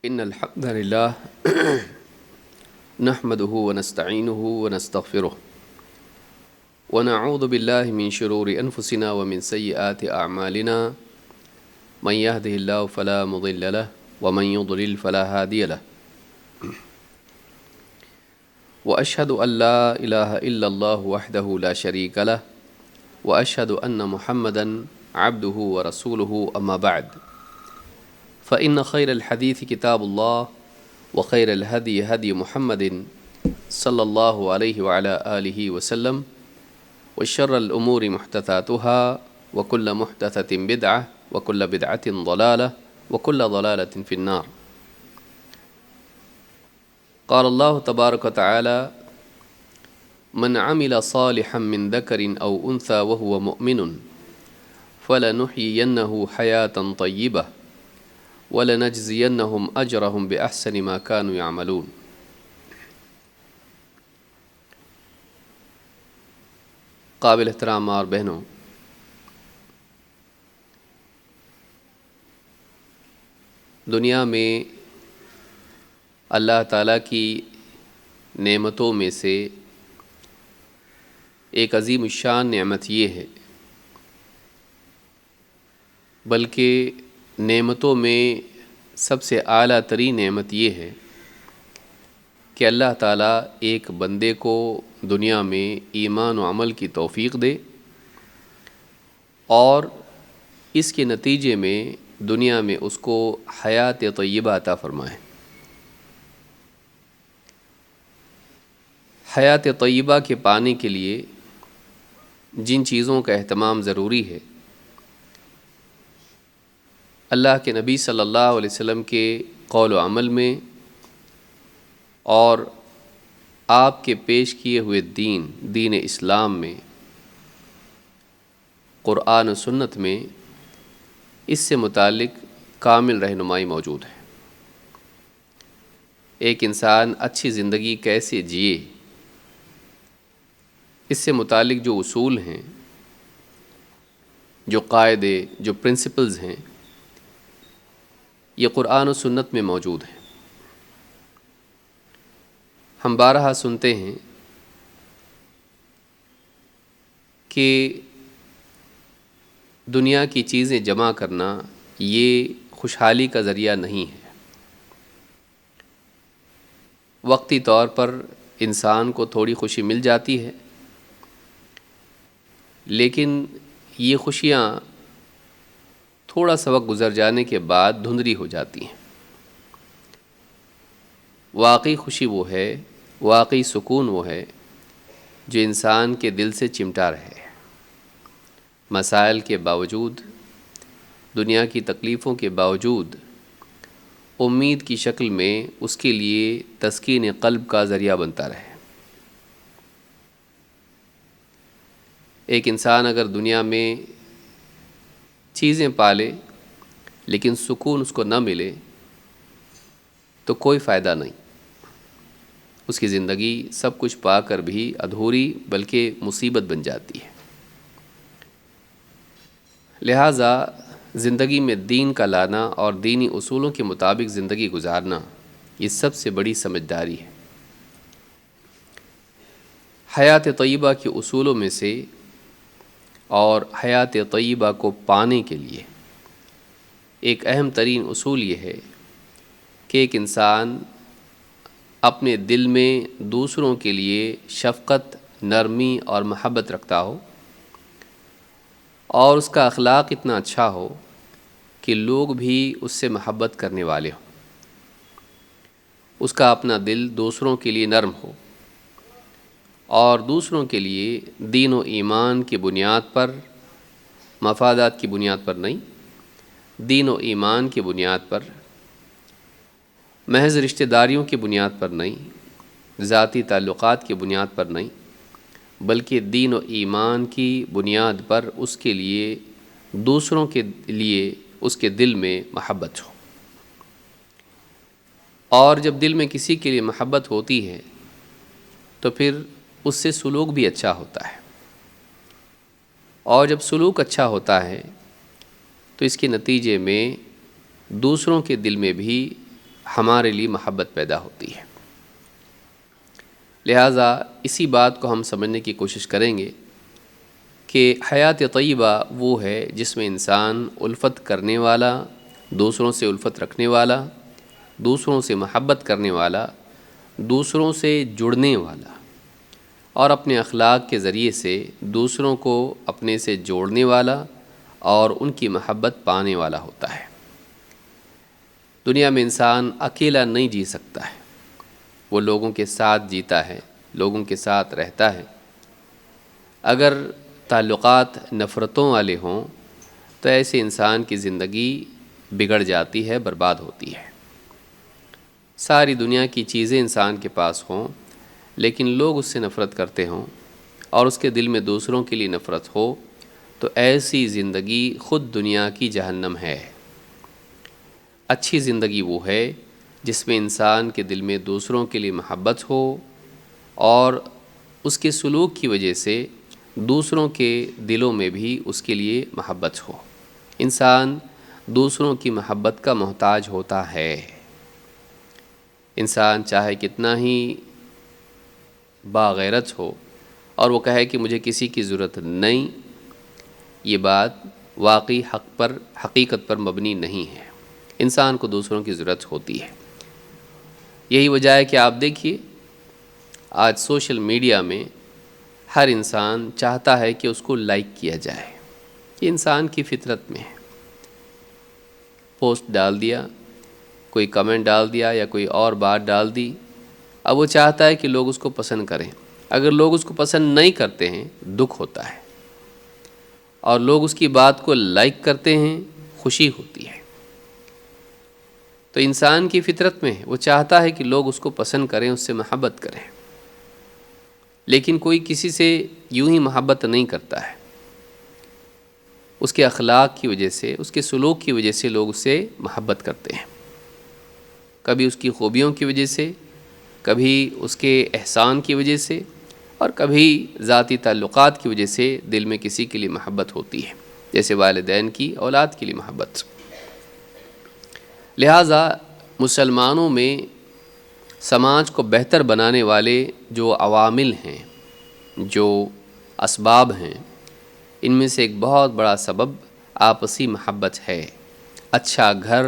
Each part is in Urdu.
إن الحمد لله نحمده ونستعينه ونستغفره ونعوذ بالله من شرور أنفسنا ومن سيئات أعمالنا من يهده الله فلا مضل له ومن يضلل فلا هادي له وأشهد أن لا إله إلا الله وحده لا شريك له وأشهد أن محمدا عبده ورسوله أما بعد فإن خير الحديث كتاب الله وخير الهدي هدي محمد صلى الله عليه وعلى آله وسلم وشر الأمور محدثاتها وكل محدثة بدعة وكل بدعة ضلالة وكل ضلالة في النار. قال الله تبارك وتعالى: من عمل صالحا من ذكر أو أنثى وهو مؤمن فلنحيينه حياة طيبة وَلَنَجْزِيَنَّهُمْ أَجْرَهُمْ بِأَحْسَنِ مَا كَانُوا يَعْمَلُونَ. قابل احترام ماں اور بہنوں، دنیا میں اللہ تعالیٰ کی نعمتوں میں سے ایک عظیم الشان نعمت یہ ہے، بلکہ نعمتوں میں سب سے اعلیٰ ترین نعمت یہ ہے کہ اللہ تعالیٰ ایک بندے کو دنیا میں ایمان و عمل کی توفیق دے اور اس کے نتیجے میں دنیا میں اس کو حیات طیبہ عطا فرمائے۔ حیات طیبہ کے پانے کے لیے جن چیزوں کا اہتمام ضروری ہے، اللہ کے نبی صلی اللہ علیہ وسلم کے قول و عمل میں اور آپ کے پیش کیے ہوئے دین اسلام میں، قرآن و سنت میں اس سے متعلق کامل رہنمائی موجود ہے۔ ایک انسان اچھی زندگی کیسے جیے، اس سے متعلق جو اصول ہیں، جو قاعدے، جو پرنسپلز ہیں، یہ قرآن و سنت میں موجود ہیں۔ ہم بارہا سنتے ہیں کہ دنیا کی چیزیں جمع کرنا یہ خوشحالی کا ذریعہ نہیں ہے۔ وقتی طور پر انسان کو تھوڑی خوشی مل جاتی ہے، لیکن یہ خوشیاں تھوڑا سا وقت گزر جانے کے بعد دھندلی ہو جاتی ہیں۔ واقعی خوشی وہ ہے، واقعی سکون وہ ہے جو انسان کے دل سے چمٹا رہے، مسائل کے باوجود، دنیا کی تکلیفوں کے باوجود امید کی شکل میں اس کے لیے تسکین قلب کا ذریعہ بنتا رہے۔ ایک انسان اگر دنیا میں چیزیں پالے لیکن سکون اس کو نہ ملے تو کوئی فائدہ نہیں، اس کی زندگی سب کچھ پا کر بھی ادھوری بلکہ مصیبت بن جاتی ہے۔ لہٰذا زندگی میں دین کا لانا اور دینی اصولوں کے مطابق زندگی گزارنا یہ سب سے بڑی سمجھداری ہے۔ حیات طیبہ کے اصولوں میں سے اور حیات طیبہ کو پانے کے لیے ایک اہم ترین اصول یہ ہے کہ ایک انسان اپنے دل میں دوسروں کے لیے شفقت، نرمی اور محبت رکھتا ہو اور اس کا اخلاق اتنا اچھا ہو کہ لوگ بھی اس سے محبت کرنے والے ہوں، اس کا اپنا دل دوسروں کے لیے نرم ہو اور دوسروں کے لیے دین و ایمان کی بنیاد پر، مفادات کی بنیاد پر نہیں، دین و ایمان کی بنیاد پر، محض رشتہ داریوں کی بنیاد پر نہیں، ذاتی تعلقات کی بنیاد پر نہیں، بلکہ دین و ایمان کی بنیاد پر اس کے لیے، دوسروں کے لیے اس کے دل میں محبت ہو۔ اور جب دل میں کسی کے لیے محبت ہوتی ہے تو پھر اس سے سلوک بھی اچھا ہوتا ہے، اور جب سلوک اچھا ہوتا ہے تو اس کے نتیجے میں دوسروں کے دل میں بھی ہمارے لیے محبت پیدا ہوتی ہے۔ لہٰذا اسی بات کو ہم سمجھنے کی کوشش کریں گے کہ حیات طیبہ وہ ہے جس میں انسان الفت کرنے والا، دوسروں سے الفت رکھنے والا، دوسروں سے محبت کرنے والا، دوسروں سے جڑنے والا، اور اپنے اخلاق کے ذریعے سے دوسروں کو اپنے سے جوڑنے والا اور ان کی محبت پانے والا ہوتا ہے۔ دنیا میں انسان اکیلا نہیں جی سکتا ہے، وہ لوگوں کے ساتھ جیتا ہے، لوگوں کے ساتھ رہتا ہے۔ اگر تعلقات نفرتوں والے ہوں تو ایسے انسان کی زندگی بگڑ جاتی ہے، برباد ہوتی ہے۔ ساری دنیا کی چیزیں انسان کے پاس ہوں لیکن لوگ اس سے نفرت کرتے ہوں اور اس کے دل میں دوسروں کے لیے نفرت ہو تو ایسی زندگی خود دنیا کی جہنم ہے۔ اچھی زندگی وہ ہے جس میں انسان کے دل میں دوسروں کے لیے محبت ہو اور اس کے سلوک کی وجہ سے دوسروں کے دلوں میں بھی اس کے لیے محبت ہو۔ انسان دوسروں کی محبت کا محتاج ہوتا ہے۔ انسان چاہے کتنا ہی باغیرت ہو اور وہ کہے کہ مجھے کسی کی ضرورت نہیں، یہ بات واقعی حقیقت پر مبنی نہیں ہے۔ انسان کو دوسروں کی ضرورت ہوتی ہے۔ یہی وجہ ہے کہ آپ دیکھیے آج سوشل میڈیا میں ہر انسان چاہتا ہے کہ اس کو لائک کیا جائے۔ یہ انسان کی فطرت میں ہے۔ پوسٹ ڈال دیا، کوئی کمنٹ ڈال دیا یا کوئی اور بات ڈال دی، اب وہ چاہتا ہے کہ لوگ اس کو پسند کریں۔ اگر لوگ اس کو پسند نہیں کرتے ہیں دکھ ہوتا ہے، اور لوگ اس کی بات کو لائک کرتے ہیں خوشی ہوتی ہے۔ تو انسان کی فطرت میں وہ چاہتا ہے کہ لوگ اس کو پسند کریں، اس سے محبت کریں، لیکن کوئی کسی سے یوں ہی محبت نہیں کرتا ہے۔ اس کے اخلاق کی وجہ سے، اس کے سلوک کی وجہ سے لوگ اس سے محبت کرتے ہیں، کبھی اس کی خوبیوں کی وجہ سے، کبھی اس کے احسان کی وجہ سے، اور کبھی ذاتی تعلقات کی وجہ سے دل میں کسی کے لیے محبت ہوتی ہے، جیسے والدین کی اولاد کے لیے محبت۔ لہٰذا مسلمانوں میں سماج کو بہتر بنانے والے جو عوامل ہیں، جو اسباب ہیں، ان میں سے ایک بہت بڑا سبب آپسی محبت ہے۔ اچھا گھر،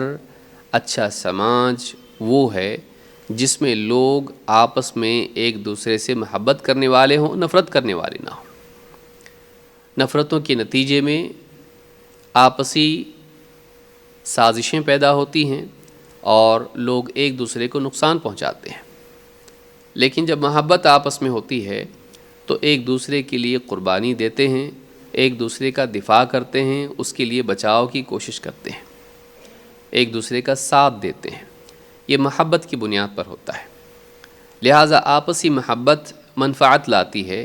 اچھا سماج وہ ہے جس میں لوگ آپس میں ایک دوسرے سے محبت کرنے والے ہوں، نفرت کرنے والے نہ ہوں۔ نفرتوں کے نتیجے میں آپسی سازشیں پیدا ہوتی ہیں اور لوگ ایک دوسرے کو نقصان پہنچاتے ہیں۔ لیکن جب محبت آپس میں ہوتی ہے تو ایک دوسرے کے لیے قربانی دیتے ہیں، ایک دوسرے کا دفاع کرتے ہیں، اس کے لیے بچاؤ کی کوشش کرتے ہیں، ایک دوسرے کا ساتھ دیتے ہیں۔ یہ محبت کی بنیاد پر ہوتا ہے۔ لہٰذا آپسی محبت منفعت لاتی ہے،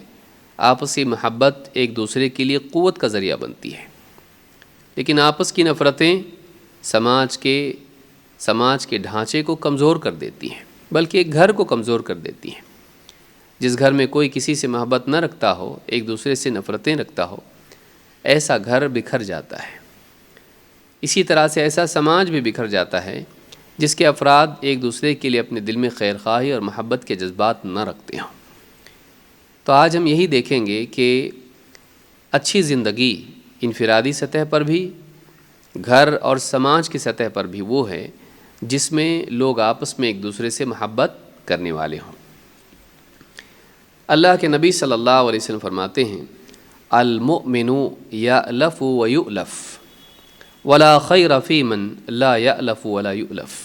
آپسی محبت ایک دوسرے کے لیے قوت کا ذریعہ بنتی ہے۔ لیکن آپس کی نفرتیں سماج کے ڈھانچے کو کمزور کر دیتی ہیں، بلکہ ایک گھر کو کمزور کر دیتی ہیں۔ جس گھر میں کوئی کسی سے محبت نہ رکھتا ہو، ایک دوسرے سے نفرتیں رکھتا ہو، ایسا گھر بکھر جاتا ہے۔ اسی طرح سے ایسا سماج بھی بکھر جاتا ہے جس کے افراد ایک دوسرے کے لیے اپنے دل میں خیر خواہی اور محبت کے جذبات نہ رکھتے ہوں۔ تو آج ہم یہی دیکھیں گے کہ اچھی زندگی انفرادی سطح پر بھی، گھر اور سماج کی سطح پر بھی وہ ہے جس میں لوگ آپس میں ایک دوسرے سے محبت کرنے والے ہوں۔ اللہ کے نبی صلی اللہ علیہ وسلم فرماتے ہیں، المؤمن یألف ویؤلف ولا خیر فی من لا یألف ولا یؤلف۔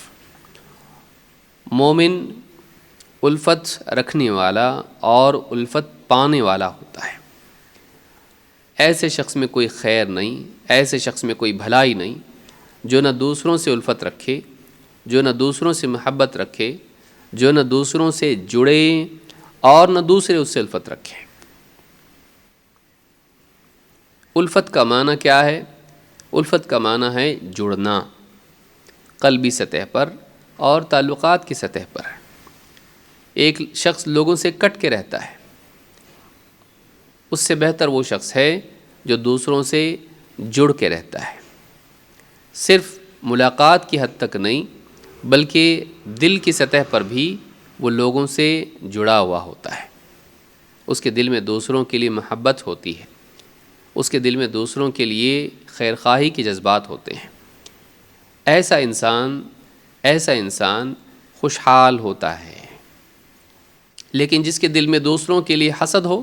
مومن الفت رکھنے والا اور الفت پانے والا ہوتا ہے۔ ایسے شخص میں کوئی خیر نہیں، ایسے شخص میں کوئی بھلائی نہیں جو نہ دوسروں سے الفت رکھے، جو نہ دوسروں سے محبت رکھے، جو نہ دوسروں سے جڑے اور نہ دوسرے اس سے الفت رکھیں۔ الفت کا معنی کیا ہے؟ الفت کا معنی ہے جڑنا، قلبی سطح پر اور تعلقات کی سطح پر۔ ایک شخص لوگوں سے کٹ کے رہتا ہے، اس سے بہتر وہ شخص ہے جو دوسروں سے جڑ کے رہتا ہے۔ صرف ملاقات کی حد تک نہیں، بلکہ دل کی سطح پر بھی وہ لوگوں سے جڑا ہوا ہوتا ہے۔ اس کے دل میں دوسروں کے لیے محبت ہوتی ہے، اس کے دل میں دوسروں کے لیے خیر خواہی کے جذبات ہوتے ہیں۔ ایسا انسان خوشحال ہوتا ہے۔ لیکن جس کے دل میں دوسروں کے لیے حسد ہو،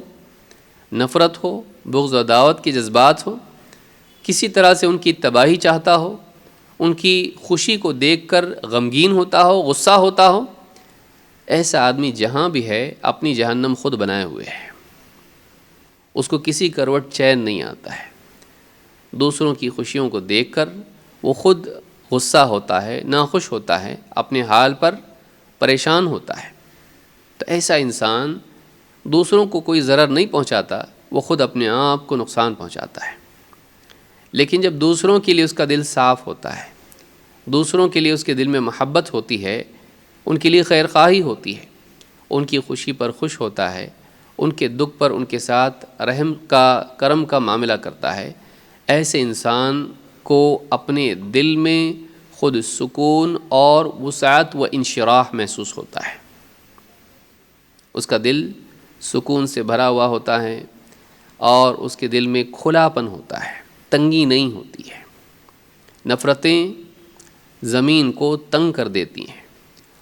نفرت ہو، بغض و عداوت کے جذبات ہو، کسی طرح سے ان کی تباہی چاہتا ہو، ان کی خوشی کو دیکھ کر غمگین ہوتا ہو، غصہ ہوتا ہو، ایسا آدمی جہاں بھی ہے اپنی جہنم خود بنائے ہوئے ہے۔ اس کو کسی کروٹ چین نہیں آتا ہے۔ دوسروں کی خوشیوں کو دیکھ کر وہ خود غصہ ہوتا ہے، ناخوش ہوتا ہے، اپنے حال پر پریشان ہوتا ہے۔ تو ایسا انسان دوسروں کو کوئی ضرر نہیں پہنچاتا، وہ خود اپنے آپ کو نقصان پہنچاتا ہے۔ لیکن جب دوسروں کے لیے اس کا دل صاف ہوتا ہے، دوسروں کے لیے اس کے دل میں محبت ہوتی ہے، ان کے لیے خیر خواہی ہوتی ہے، ان کی خوشی پر خوش ہوتا ہے، ان کے دکھ پر ان کے ساتھ رحم کا کرم کا معاملہ کرتا ہے، ایسے انسان کو اپنے دل میں خود سکون اور وسعت و انشراح محسوس ہوتا ہے۔ اس کا دل سکون سے بھرا ہوا ہوتا ہے اور اس کے دل میں کھلاپن ہوتا ہے، تنگی نہیں ہوتی ہے۔ نفرتیں زمین کو تنگ کر دیتی ہیں،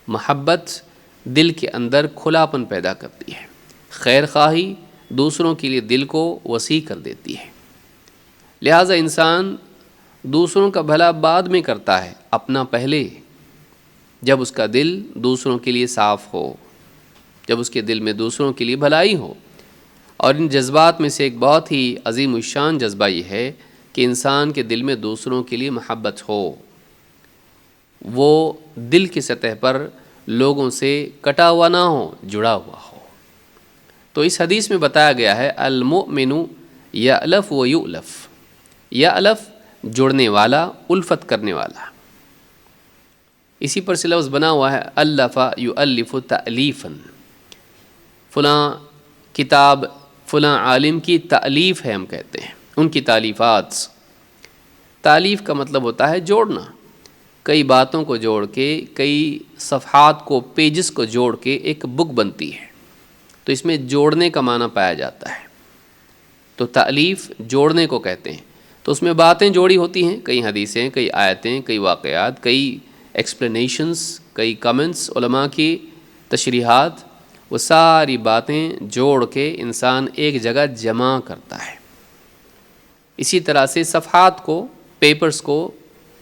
محبت دل کے اندر کھلاپن پیدا کرتی ہے، خیر خواہی دوسروں کے لیے دل کو وسیع کر دیتی ہے۔ لہٰذا انسان دوسروں کا بھلا بعد میں کرتا ہے، اپنا پہلے، جب اس کا دل دوسروں کے لیے صاف ہو، جب اس کے دل میں دوسروں کے لیے بھلائی ہو۔ اور ان جذبات میں سے ایک بہت ہی عظیم الشان جذبہ یہ ہے کہ انسان کے دل میں دوسروں کے لیے محبت ہو، وہ دل کی سطح پر لوگوں سے کٹا ہوا نہ ہو، جڑا ہوا ہو۔ تو اس حدیث میں بتایا گیا ہے المؤمن یألف و یؤلف، یألف جڑنے والا، الفت کرنے والا۔ اسی پر سے لفظ بنا ہوا ہے الف یؤلف تألیفا، فلاں کتاب فلاں عالم کی تألیف ہے، ہم کہتے ہیں ان کی تالیفات۔ تالیف کا مطلب ہوتا ہے جوڑنا، کئی باتوں کو جوڑ کے، کئی صفحات کو، پیجز کو جوڑ کے ایک بک بنتی ہے، تو اس میں جوڑنے کا معنی پایا جاتا ہے۔ تو تألیف جوڑنے کو کہتے ہیں۔ تو اس میں باتیں جوڑی ہوتی ہیں، کئی حدیثیں، کئی آیتیں، کئی واقعات، کئی ایکسپلینیشنز، کئی کمنٹس، علماء کی تشریحات، وہ ساری باتیں جوڑ کے انسان ایک جگہ جمع کرتا ہے۔ اسی طرح سے صفحات کو، پیپرز کو،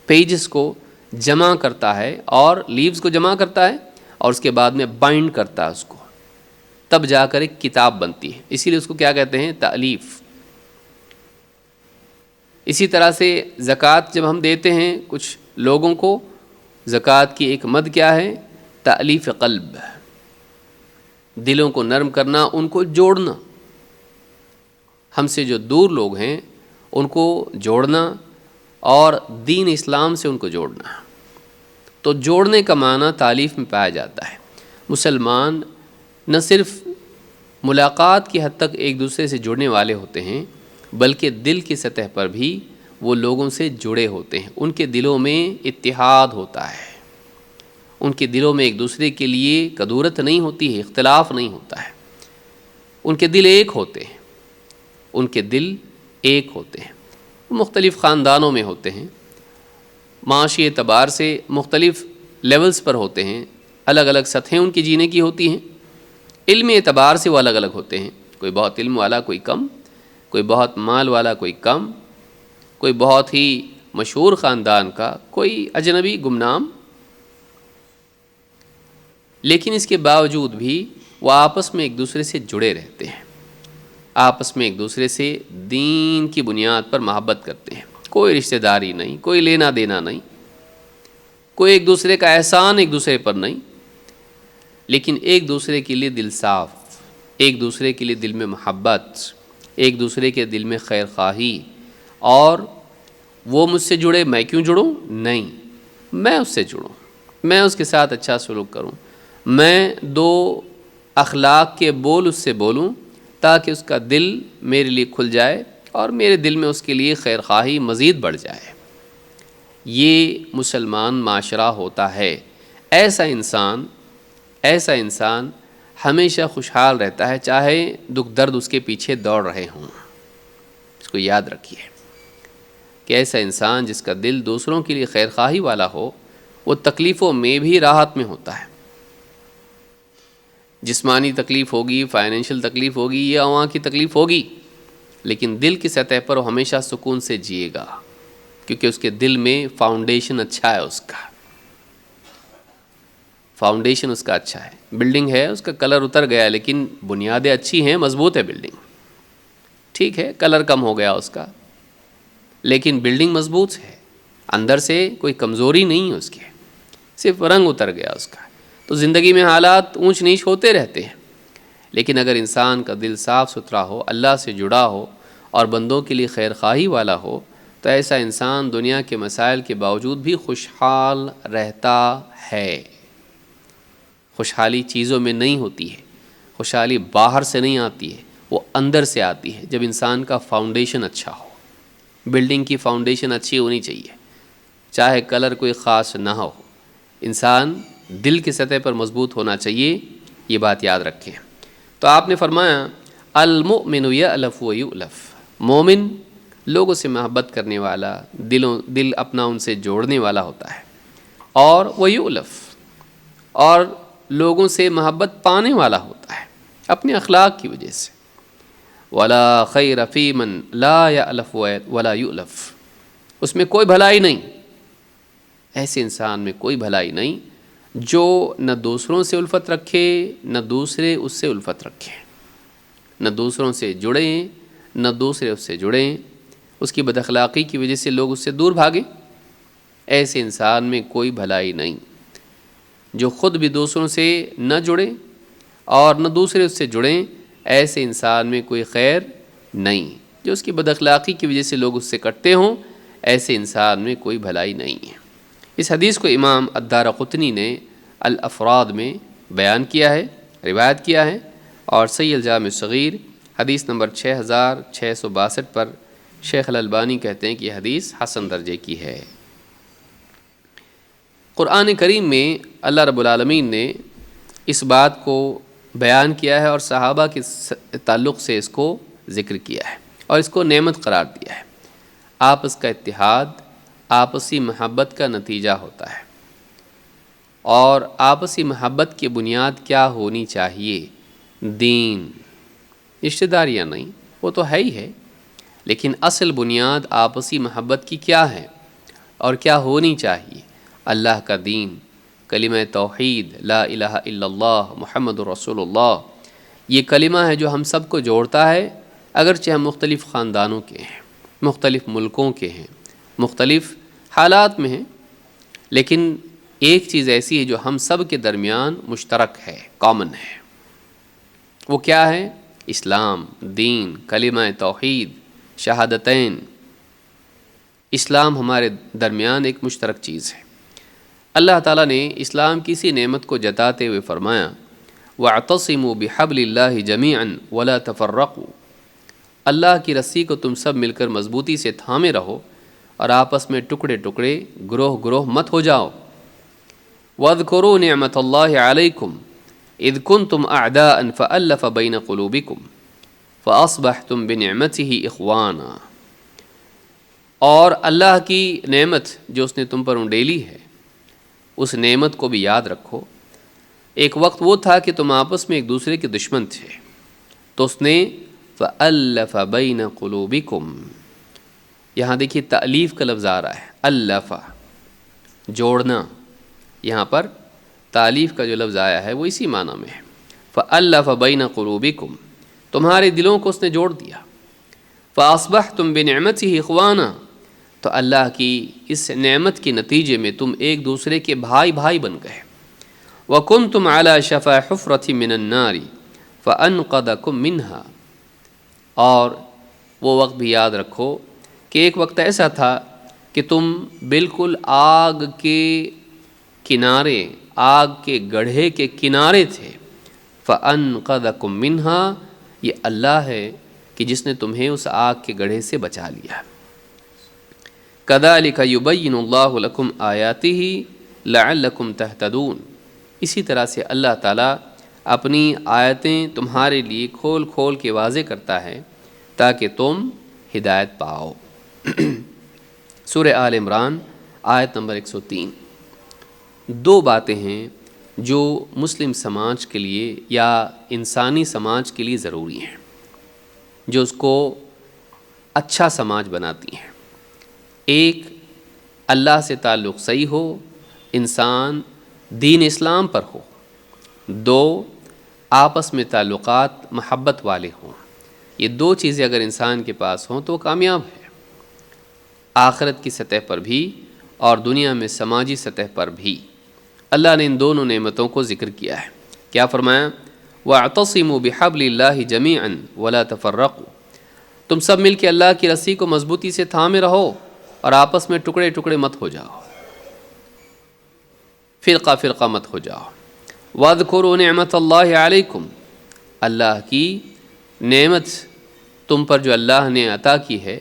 پیجز کو جمع کرتا ہے، اور لیوز کو جمع کرتا ہے، اور اس کے بعد میں بائنڈ کرتا ہے اس کو، تب جا کر ایک کتاب بنتی ہے۔ اسی لیے اس کو کیا کہتے ہیں؟ تألیف۔ اسی طرح سے زکوٰۃ جب ہم دیتے ہیں کچھ لوگوں کو، زکوٰۃ کی ایک مد کیا ہے؟ تألیف قلب، دلوں کو نرم کرنا، ان کو جوڑنا، ہم سے جو دور لوگ ہیں ان کو جوڑنا، اور دین اسلام سے ان کو جوڑنا۔ تو جوڑنے کا معنی تالیف میں پایا جاتا ہے۔ مسلمان نہ صرف ملاقات کی حد تک ایک دوسرے سے جڑنے والے ہوتے ہیں، بلکہ دل کی سطح پر بھی وہ لوگوں سے جڑے ہوتے ہیں، ان کے دلوں میں اتحاد ہوتا ہے، ان کے دلوں میں ایک دوسرے کے لیے کدورت نہیں ہوتی ہے، اختلاف نہیں ہوتا ہے، ان کے دل ایک ہوتے ہیں، ان کے دل ایک ہوتے ہیں۔ مختلف خاندانوں میں ہوتے ہیں، معاشی اعتبار سے مختلف لیولز پر ہوتے ہیں، الگ الگ سطحیں ان کی جینے کی ہوتی ہیں، علمی اعتبار سے وہ الگ الگ ہوتے ہیں، کوئی بہت علم والا کوئی کم، کوئی بہت مال والا کوئی کم، کوئی بہت ہی مشہور خاندان کا، کوئی اجنبی گمنام، لیکن اس کے باوجود بھی وہ آپس میں ایک دوسرے سے جڑے رہتے ہیں، آپس میں ایک دوسرے سے دین کی بنیاد پر محبت کرتے ہیں، کوئی رشتہ داری نہیں، کوئی لینا دینا نہیں، کوئی ایک دوسرے کا احسان ایک دوسرے پر نہیں، لیکن ایک دوسرے کے لیے دل صاف، ایک دوسرے کے لیے دل میں محبت، ایک دوسرے کے دل میں خیر خواہی، اور وہ مجھ سے جڑے میں کیوں جڑوں؟ نہیں، میں اس سے جڑوں، میں اس کے ساتھ اچھا سلوک کروں، میں دو اخلاق کے بول اس سے بولوں تاکہ اس کا دل میرے لیے کھل جائے اور میرے دل میں اس کے لیے خیر خواہی مزید بڑھ جائے۔ یہ مسلمان معاشرہ ہوتا ہے ایسا انسان ہمیشہ خوشحال رہتا ہے، چاہے دکھ درد اس کے پیچھے دوڑ رہے ہوں۔ اس کو یاد رکھیے کہ ایسا انسان جس کا دل دوسروں کے لیے خیر خواہی والا ہو، وہ تکلیفوں میں بھی راحت میں ہوتا ہے۔ جسمانی تکلیف ہوگی، فائنینشیل تکلیف ہوگی، یا عوام کی تکلیف ہوگی، لیکن دل کی سطح پر وہ ہمیشہ سکون سے جیے گا، کیونکہ اس کے دل میں فاؤنڈیشن اچھا ہے، فاؤنڈیشن اس کا اچھا ہے۔ بلڈنگ ہے، اس کا کلر اتر گیا، لیکن بنیادیں اچھی ہیں، مضبوط ہے بلڈنگ، ٹھیک ہے کلر کم ہو گیا اس کا، لیکن بلڈنگ مضبوط ہے، اندر سے کوئی کمزوری نہیں ہے اس کی، صرف رنگ اتر گیا اس کا۔ تو زندگی میں حالات اونچ نیچ ہوتے رہتے ہیں، لیکن اگر انسان کا دل صاف ستھرا ہو، اللہ سے جڑا ہو اور بندوں کے لیے خیر خواہی والا ہو، تو ایسا انسان دنیا کے مسائل کے باوجود بھی خوشحال رہتا ہے۔ خوشحالی چیزوں میں نہیں ہوتی ہے، خوشحالی باہر سے نہیں آتی ہے، وہ اندر سے آتی ہے، جب انسان کا فاؤنڈیشن اچھا ہو۔ بلڈنگ کی فاؤنڈیشن اچھی ہونی چاہیے، چاہے کلر کوئی خاص نہ ہو، انسان دل کی سطح پر مضبوط ہونا چاہیے، یہ بات یاد رکھیں۔ تو آپ نے فرمایا المؤمن یألف و یؤلف، مومن لوگوں سے محبت کرنے والا، دل اپنا ان سے جوڑنے والا ہوتا ہے، اور وہ یؤلف، اور لوگوں سے محبت پانے والا ہوتا ہے اپنے اخلاق کی وجہ سے۔ ولا خیر فی من لا یألف ولا یؤلف، اس میں کوئی بھلائی نہیں، ایسے انسان میں کوئی بھلائی نہیں جو نہ دوسروں سے الفت رکھے، نہ دوسرے اس سے الفت رکھیں، نہ دوسروں سے جڑیں، نہ دوسرے اس سے جڑیں، اس کی بد اخلاقی کی وجہ سے لوگ اس سے دور بھاگیں، ایسے انسان میں کوئی بھلائی نہیں۔ جو خود بھی دوسروں سے نہ جڑے اور نہ دوسرے اس سے جڑیں، ایسے انسان میں کوئی خیر نہیں۔ جو اس کی بد اخلاقی کی وجہ سے لوگ اس سے کٹتے ہوں، ایسے انسان میں کوئی بھلائی نہیں ہے۔ اس حدیث کو امام الدارقطنی نے الافراد میں بیان کیا ہے، روایت کیا ہے، اور صحیح الجامع الصغیر حدیث نمبر 6662 پر شیخ الالبانی کہتے ہیں کہ یہ حدیث حسن درجے کی ہے۔ قرآن کریم میں اللہ رب العالمین نے اس بات کو بیان کیا ہے اور صحابہ کے تعلق سے اس کو ذکر کیا ہے اور اس کو نعمت قرار دیا ہے۔ آپس کا اتحاد آپسی محبت کا نتیجہ ہوتا ہے، اور آپسی محبت کی بنیاد کیا ہونی چاہیے؟ دین، رشتہ داریاں نہیں، وہ تو ہے ہی ہے، لیکن اصل بنیاد آپسی محبت کی کیا ہے اور کیا ہونی چاہیے؟ اللہ کا دین، کلمہ توحید لا الہ الا اللہ محمد رسول اللہ، یہ کلمہ ہے جو ہم سب کو جوڑتا ہے، اگرچہ ہم مختلف خاندانوں کے ہیں، مختلف ملکوں کے ہیں، مختلف حالات میں ہیں، لیکن ایک چیز ایسی ہے جو ہم سب کے درمیان مشترک ہے، کامن ہے، وہ کیا ہے؟ اسلام، دین، کلمہ توحید، شہادتین۔ اسلام ہمارے درمیان ایک مشترک چیز ہے۔ اللہ تعالیٰ نے اسلام کی اسی نعمت کو جتاتے ہوئے فرمایا وَاعْتَصِمُوا بِحَبْلِ اللَّهِ جَمِيعًا وَلَا تَفَرَّقُوا، اللہ کی رسی کو تم سب مل کر مضبوطی سے تھامے رہو اور آپس میں ٹکڑے ٹکڑے، گروہ گروہ مت ہو جاؤ۔ وَاذْكُرُوا نِعْمَةَ اللَّهِ عَلَيْكُمْ اِذْ كُنْتُمْ أَعْدَاءً فَأَلَّفَ بَيْنَ قُلُوبِكُمْ فَأَصْبَحْتُمْ بِنِعْمَتِهِ إِخْوَانًا، اور اللہ کی نعمت جو اس نے تم پر انڈیلی ہے، اس نعمت کو بھی یاد رکھو۔ ایک وقت وہ تھا کہ تم آپس میں ایک دوسرے کے دشمن تھے، تو اس نے فَأَلَّفَ بَيْنَ قُلُوبِكُمْ، یہاں دیکھیے تألیف کا لفظ آ رہا ہے، الفا، جوڑنا، یہاں پر تالیف کا جو لفظ آیا ہے وہ اسی معنی میں ہے۔ فَأَلَّفَ بَيْنَ قُلُوبِكُمْ، تمہارے دلوں کو اس نے جوڑ دیا۔ فَأَصْبَحْتُمْ بِنِعْمَتِهِ إِخْوَانًا، تو اللہ کی اس نعمت کے نتیجے میں تم ایک دوسرے کے بھائی بھائی بن گئے۔ وَكُنْتُمْ عَلَى شَفَا حُفْرَةٍ مِّنَ النَّارِ فَأَنْقَذَكُم مِّنْهَا، اور وہ وقت بھی یاد رکھو کہ ایک وقت ایسا تھا کہ تم بالکل آگ کے کنارے، آگ کے گڑھے کے کنارے تھے۔ فَأَنْقَذَكُم مِّنْهَا، یہ اللہ ہے کہ جس نے تمہیں اس آگ کے گڑھے سے بچا لیا۔ كَذَلِكَ يُبَيِّنُ اللَّهُ لَكُمْ آيَاتِهِ لعلکم تہتدون۔ اسی طرح سے اللہ تعالیٰ اپنی آیتیں تمہارے لیے کھول کھول کے واضح کرتا ہے تاکہ تم ہدایت پاؤ۔ سورہ آل عمران آیت نمبر 103۔ دو باتیں ہیں جو مسلم سماج کے لیے یا انسانی سماج کے لیے ضروری ہیں، جو اس کو اچھا سماج بناتی ہیں۔ ایک، اللہ سے تعلق صحیح ہو، انسان دین اسلام پر ہو۔ دو، آپس میں تعلقات محبت والے ہوں۔ یہ دو چیزیں اگر انسان کے پاس ہوں تو وہ کامیاب ہے، آخرت کی سطح پر بھی اور دنیا میں سماجی سطح پر بھی۔ اللہ نے ان دونوں نعمتوں کو ذکر کیا ہے۔ کیا فرمایا؟ وَاعْتَصِمُوا بِحَبْلِ اللَّهِ جَمِيعًا وَلَا تَفَرَّقُوا۔ تم سب مل کے اللہ کی رسی کو مضبوطی سے تھامے رہو اور آپس میں ٹکڑے ٹکڑے مت ہو جاؤ، فرقہ فرقہ مت ہو جاؤ۔ وَاذْكُرُوا نِعْمَةَ اللَّهِ عَلَيْكُمْ، اللہ کی نعمت تم پر جو اللہ نے عطا کی ہے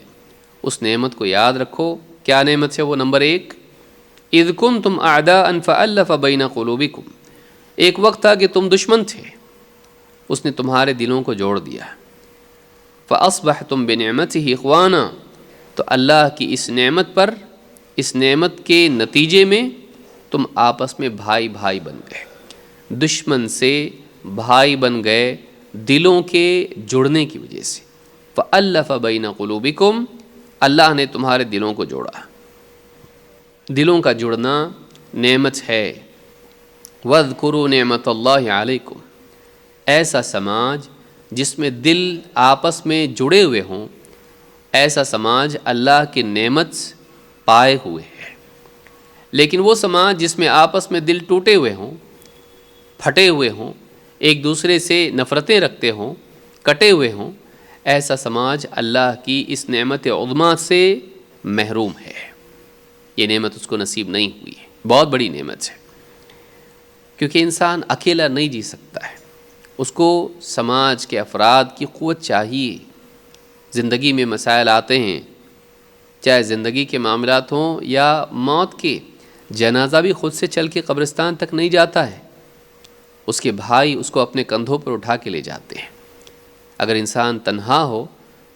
اس نعمت کو یاد رکھو۔ کیا نعمت ہے وہ؟ نمبر ایک، اذ کنتم اعداء فالف بین قلوبکم، ایک وقت تھا کہ تم دشمن تھے، اس نے تمہارے دلوں کو جوڑ دیا۔ فاصبحتم بنعمتہ اخوانا، تو اللہ کی اس نعمت پر، اس نعمت کے نتیجے میں تم آپس میں بھائی بھائی بن گئے، دشمن سے بھائی بن گئے دلوں کے جڑنے کی وجہ سے۔ فالف بین قلوبکم، اللہ نے تمہارے دلوں کو جوڑا۔ دلوں کا جڑنا نعمت ہے۔ وَاذْكُرُوا نِعْمَةَ اللَّهِ عَلَيْكُمْ، ایسا سماج جس میں دل آپس میں جڑے ہوئے ہوں، ایسا سماج اللہ کی نعمت پائے ہوئے ہے۔ لیکن وہ سماج جس میں آپس میں دل ٹوٹے ہوئے ہوں، پھٹے ہوئے ہوں، ایک دوسرے سے نفرتیں رکھتے ہوں، کٹے ہوئے ہوں، ایسا سماج اللہ کی اس نعمت عظمیٰ سے محروم ہے۔ یہ نعمت اس کو نصیب نہیں ہوئی ہے، بہت بڑی نعمت ہے، کیونکہ انسان اکیلا نہیں جی سکتا ہے، اس کو سماج کے افراد کی قوت چاہیے۔ زندگی میں مسائل آتے ہیں، چاہے زندگی کے معاملات ہوں یا موت کے، جنازہ بھی خود سے چل کے قبرستان تک نہیں جاتا ہے، اس کے بھائی اس کو اپنے کندھوں پر اٹھا کے لے جاتے ہیں۔ اگر انسان تنہا ہو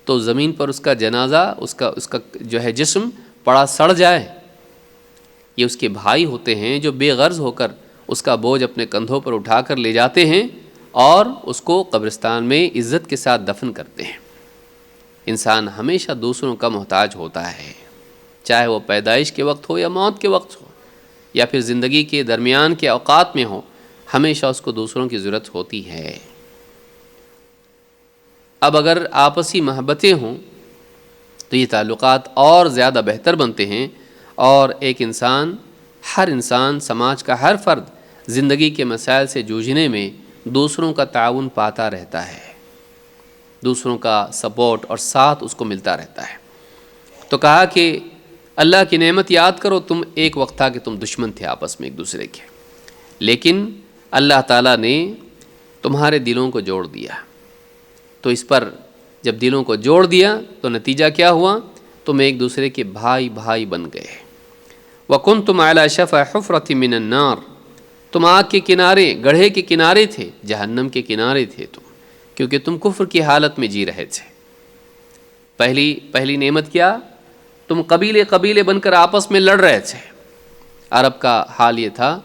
تو زمین پر اس کا جنازہ، اس کا جو ہے جسم پڑا سڑ جائے، یہ اس کے بھائی ہوتے ہیں جو بے غرض ہو کر اس کا بوجھ اپنے کندھوں پر اٹھا کر لے جاتے ہیں اور اس کو قبرستان میں عزت کے ساتھ دفن کرتے ہیں۔ انسان ہمیشہ دوسروں کا محتاج ہوتا ہے، چاہے وہ پیدائش کے وقت ہو یا موت کے وقت ہو یا پھر زندگی کے درمیان کے اوقات میں ہو، ہمیشہ اس کو دوسروں کی ضرورت ہوتی ہے۔ اب اگر آپسی محبتیں ہوں تو یہ تعلقات اور زیادہ بہتر بنتے ہیں، اور ایک انسان، ہر انسان، سماج کا ہر فرد زندگی کے مسائل سے جوجھنے میں دوسروں کا تعاون پاتا رہتا ہے، دوسروں کا سپورٹ اور ساتھ اس کو ملتا رہتا ہے۔ تو کہا کہ اللہ کی نعمت یاد کرو، تم ایک وقت تھا کہ تم دشمن تھے آپس میں ایک دوسرے کے، لیکن اللہ تعالیٰ نے تمہارے دلوں کو جوڑ دیا۔ تو اس پر جب دلوں کو جوڑ دیا تو نتیجہ کیا ہوا؟ تم ایک دوسرے کے بھائی بھائی بن گئے۔ وَكُنْتُمْ عَلَى شَفَا حُفْرَةٍ مِّنَ النَّارِ، تم آگ کے کنارے، گڑھے کے کنارے تھے، جہنم کے کنارے تھے تم، کیونکہ تم کفر کی حالت میں جی رہے تھے۔ پہلی نعمت کیا؟ تم قبیلے قبیلے بن کر آپس میں لڑ رہے تھے۔ عرب کا حال یہ تھا،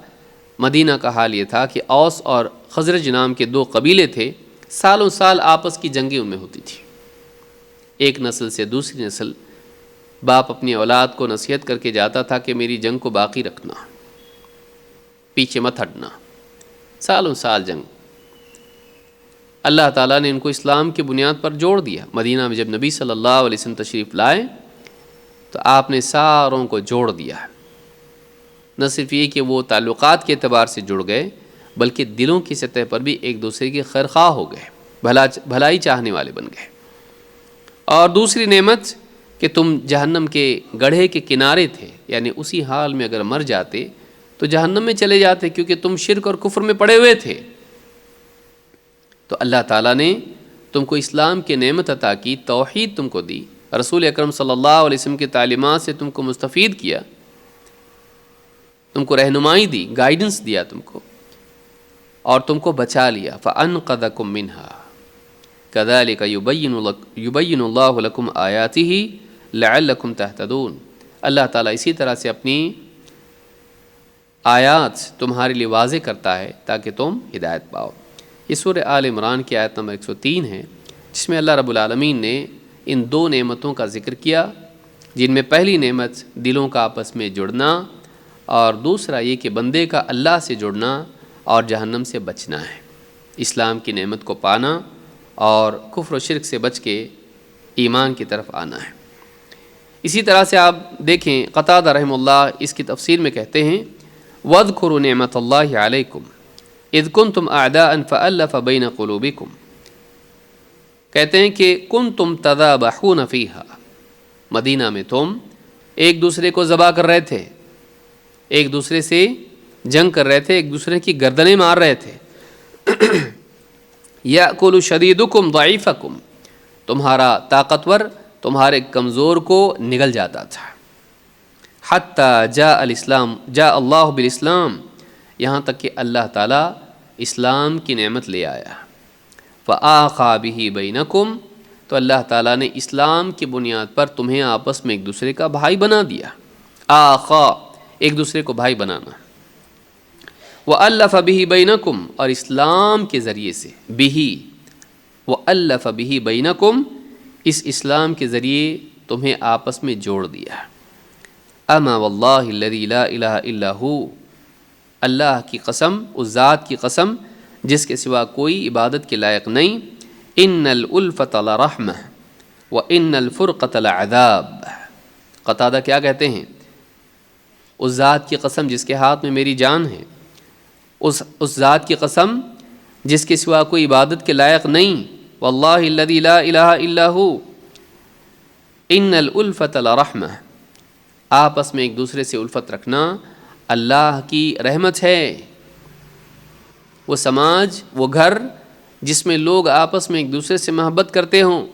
مدینہ کا حال یہ تھا کہ اوس اور خزرج نام کے دو قبیلے تھے، سالوں سال آپس کی جنگیں ان میں ہوتی تھی۔ ایک نسل سے دوسری نسل، باپ اپنی اولاد کو نصیحت کر کے جاتا تھا کہ میری جنگ کو باقی رکھنا، پیچھے مت ہٹنا، سالوں سال جنگ۔ اللہ تعالیٰ نے ان کو اسلام کی بنیاد پر جوڑ دیا۔ مدینہ میں جب نبی صلی اللہ علیہ وسلم تشریف لائے تو آپ نے ساروں کو جوڑ دیا۔ نہ صرف یہ کہ وہ تعلقات کے اعتبار سے جڑ گئے، بلکہ دلوں کی سطح پر بھی ایک دوسرے کے خیرخواہ ہو گئے، بھلائی چاہنے والے بن گئے۔ اور دوسری نعمت کہ تم جہنم کے گڑھے کے کنارے تھے، یعنی اسی حال میں اگر مر جاتے تو جہنم میں چلے جاتے، کیونکہ تم شرک اور کفر میں پڑے ہوئے تھے۔ تو اللہ تعالیٰ نے تم کو اسلام کی نعمت عطا کی، توحید تم کو دی، رسول اکرم صلی اللہ علیہ وسلم کی تعلیمات سے تم کو مستفید کیا، تم کو رہنمائی دی، گائیڈنس دیا تم کو، اور تم کو بچا لیا. فَأَنْقَذَكُم مِّنْهَا كَذَلِكَ يُبَيِّنُ اللَّهُ لَكُمْ آيَاتِهِ لَعَلَّكُمْ تَهْتَدُونَ. اللہ تعالیٰ اسی طرح سے اپنی آیات تمہارے لیے واضح کرتا ہے تاکہ تم ہدایت پاؤ. یہ سورہ آل عمران کی آیت نمبر 103 ہے، جس میں اللہ رب العالمین نے ان دو نعمتوں کا ذکر کیا، جن میں پہلی نعمت دلوں کا آپس میں جڑنا، اور دوسرا یہ کہ بندے کا اللہ سے جڑنا اور جہنم سے بچنا ہے، اسلام کی نعمت کو پانا اور کفر و شرک سے بچ کے ایمان کی طرف آنا ہے. اسی طرح سے آپ دیکھیں قتادہ رحمہ اللہ اس کی تفسیر میں کہتے ہیں وَاذْكُرُوا نِعْمَةَ اللَّهِ عَلَيْكُمْ إِذْ كُنْتُمْ أَعْدَاءً فَأَلَّفَ بَيْنَ قُلُوبِكُمْ. کہتے ہیں کہ كُنْتُمْ تَذَابَحُونَ فِيهَا، مدینہ میں تم ایک دوسرے کو ذبح کر رہے تھے، ایک دوسرے سے جنگ کر رہے تھے، ایک دوسرے کی گردنیں مار رہے تھے. يَأْكُلُ شَدِيدُكُمْ ضَعِيفَكُمْ، تمہارا طاقتور تمہارے کمزور کو نگل جاتا تھا. حتیٰ جاء اللہ بالاسلام، یہاں تک کہ اللہ تعالیٰ اسلام کی نعمت لے آیا. فآخا بہ بینکم، تو اللہ تعالیٰ نے اسلام کی بنیاد پر تمہیں آپس میں ایک دوسرے کا بھائی بنا دیا. آخا، ایک دوسرے کو بھائی بنانا. وَأَلَّفَ بِهِ بَيْنَكُمْ، اور اسلام کے ذریعے سے بِهِ وَأَلَّفَ بِهِ بَيْنَكُمْ، اس اسلام کے ذریعے تمہیں آپس میں جوڑ دیا. اما واللہ الذی لا الہ الا ہو، اللہ کی قسم، اس ذات کی قسم جس کے سوا کوئی عبادت کے لائق نہیں. ان الالفۃ لرحمہ وان الفرقۃ لعذاب. قتادہ کیا کہتے ہیں؟ اس ذات کی قسم جس کے ہاتھ میں میری جان ہے، اس ذات کی قسم جس کے سوا کوئی عبادت کے لائق نہیں، واللہ الذی لا الہ الا ہو، ان الالفۃ لرحمہ، آپس میں ایک دوسرے سے الفت رکھنا اللہ کی رحمت ہے. وہ سماج، وہ گھر جس میں لوگ آپس میں ایک دوسرے سے محبت کرتے ہوں،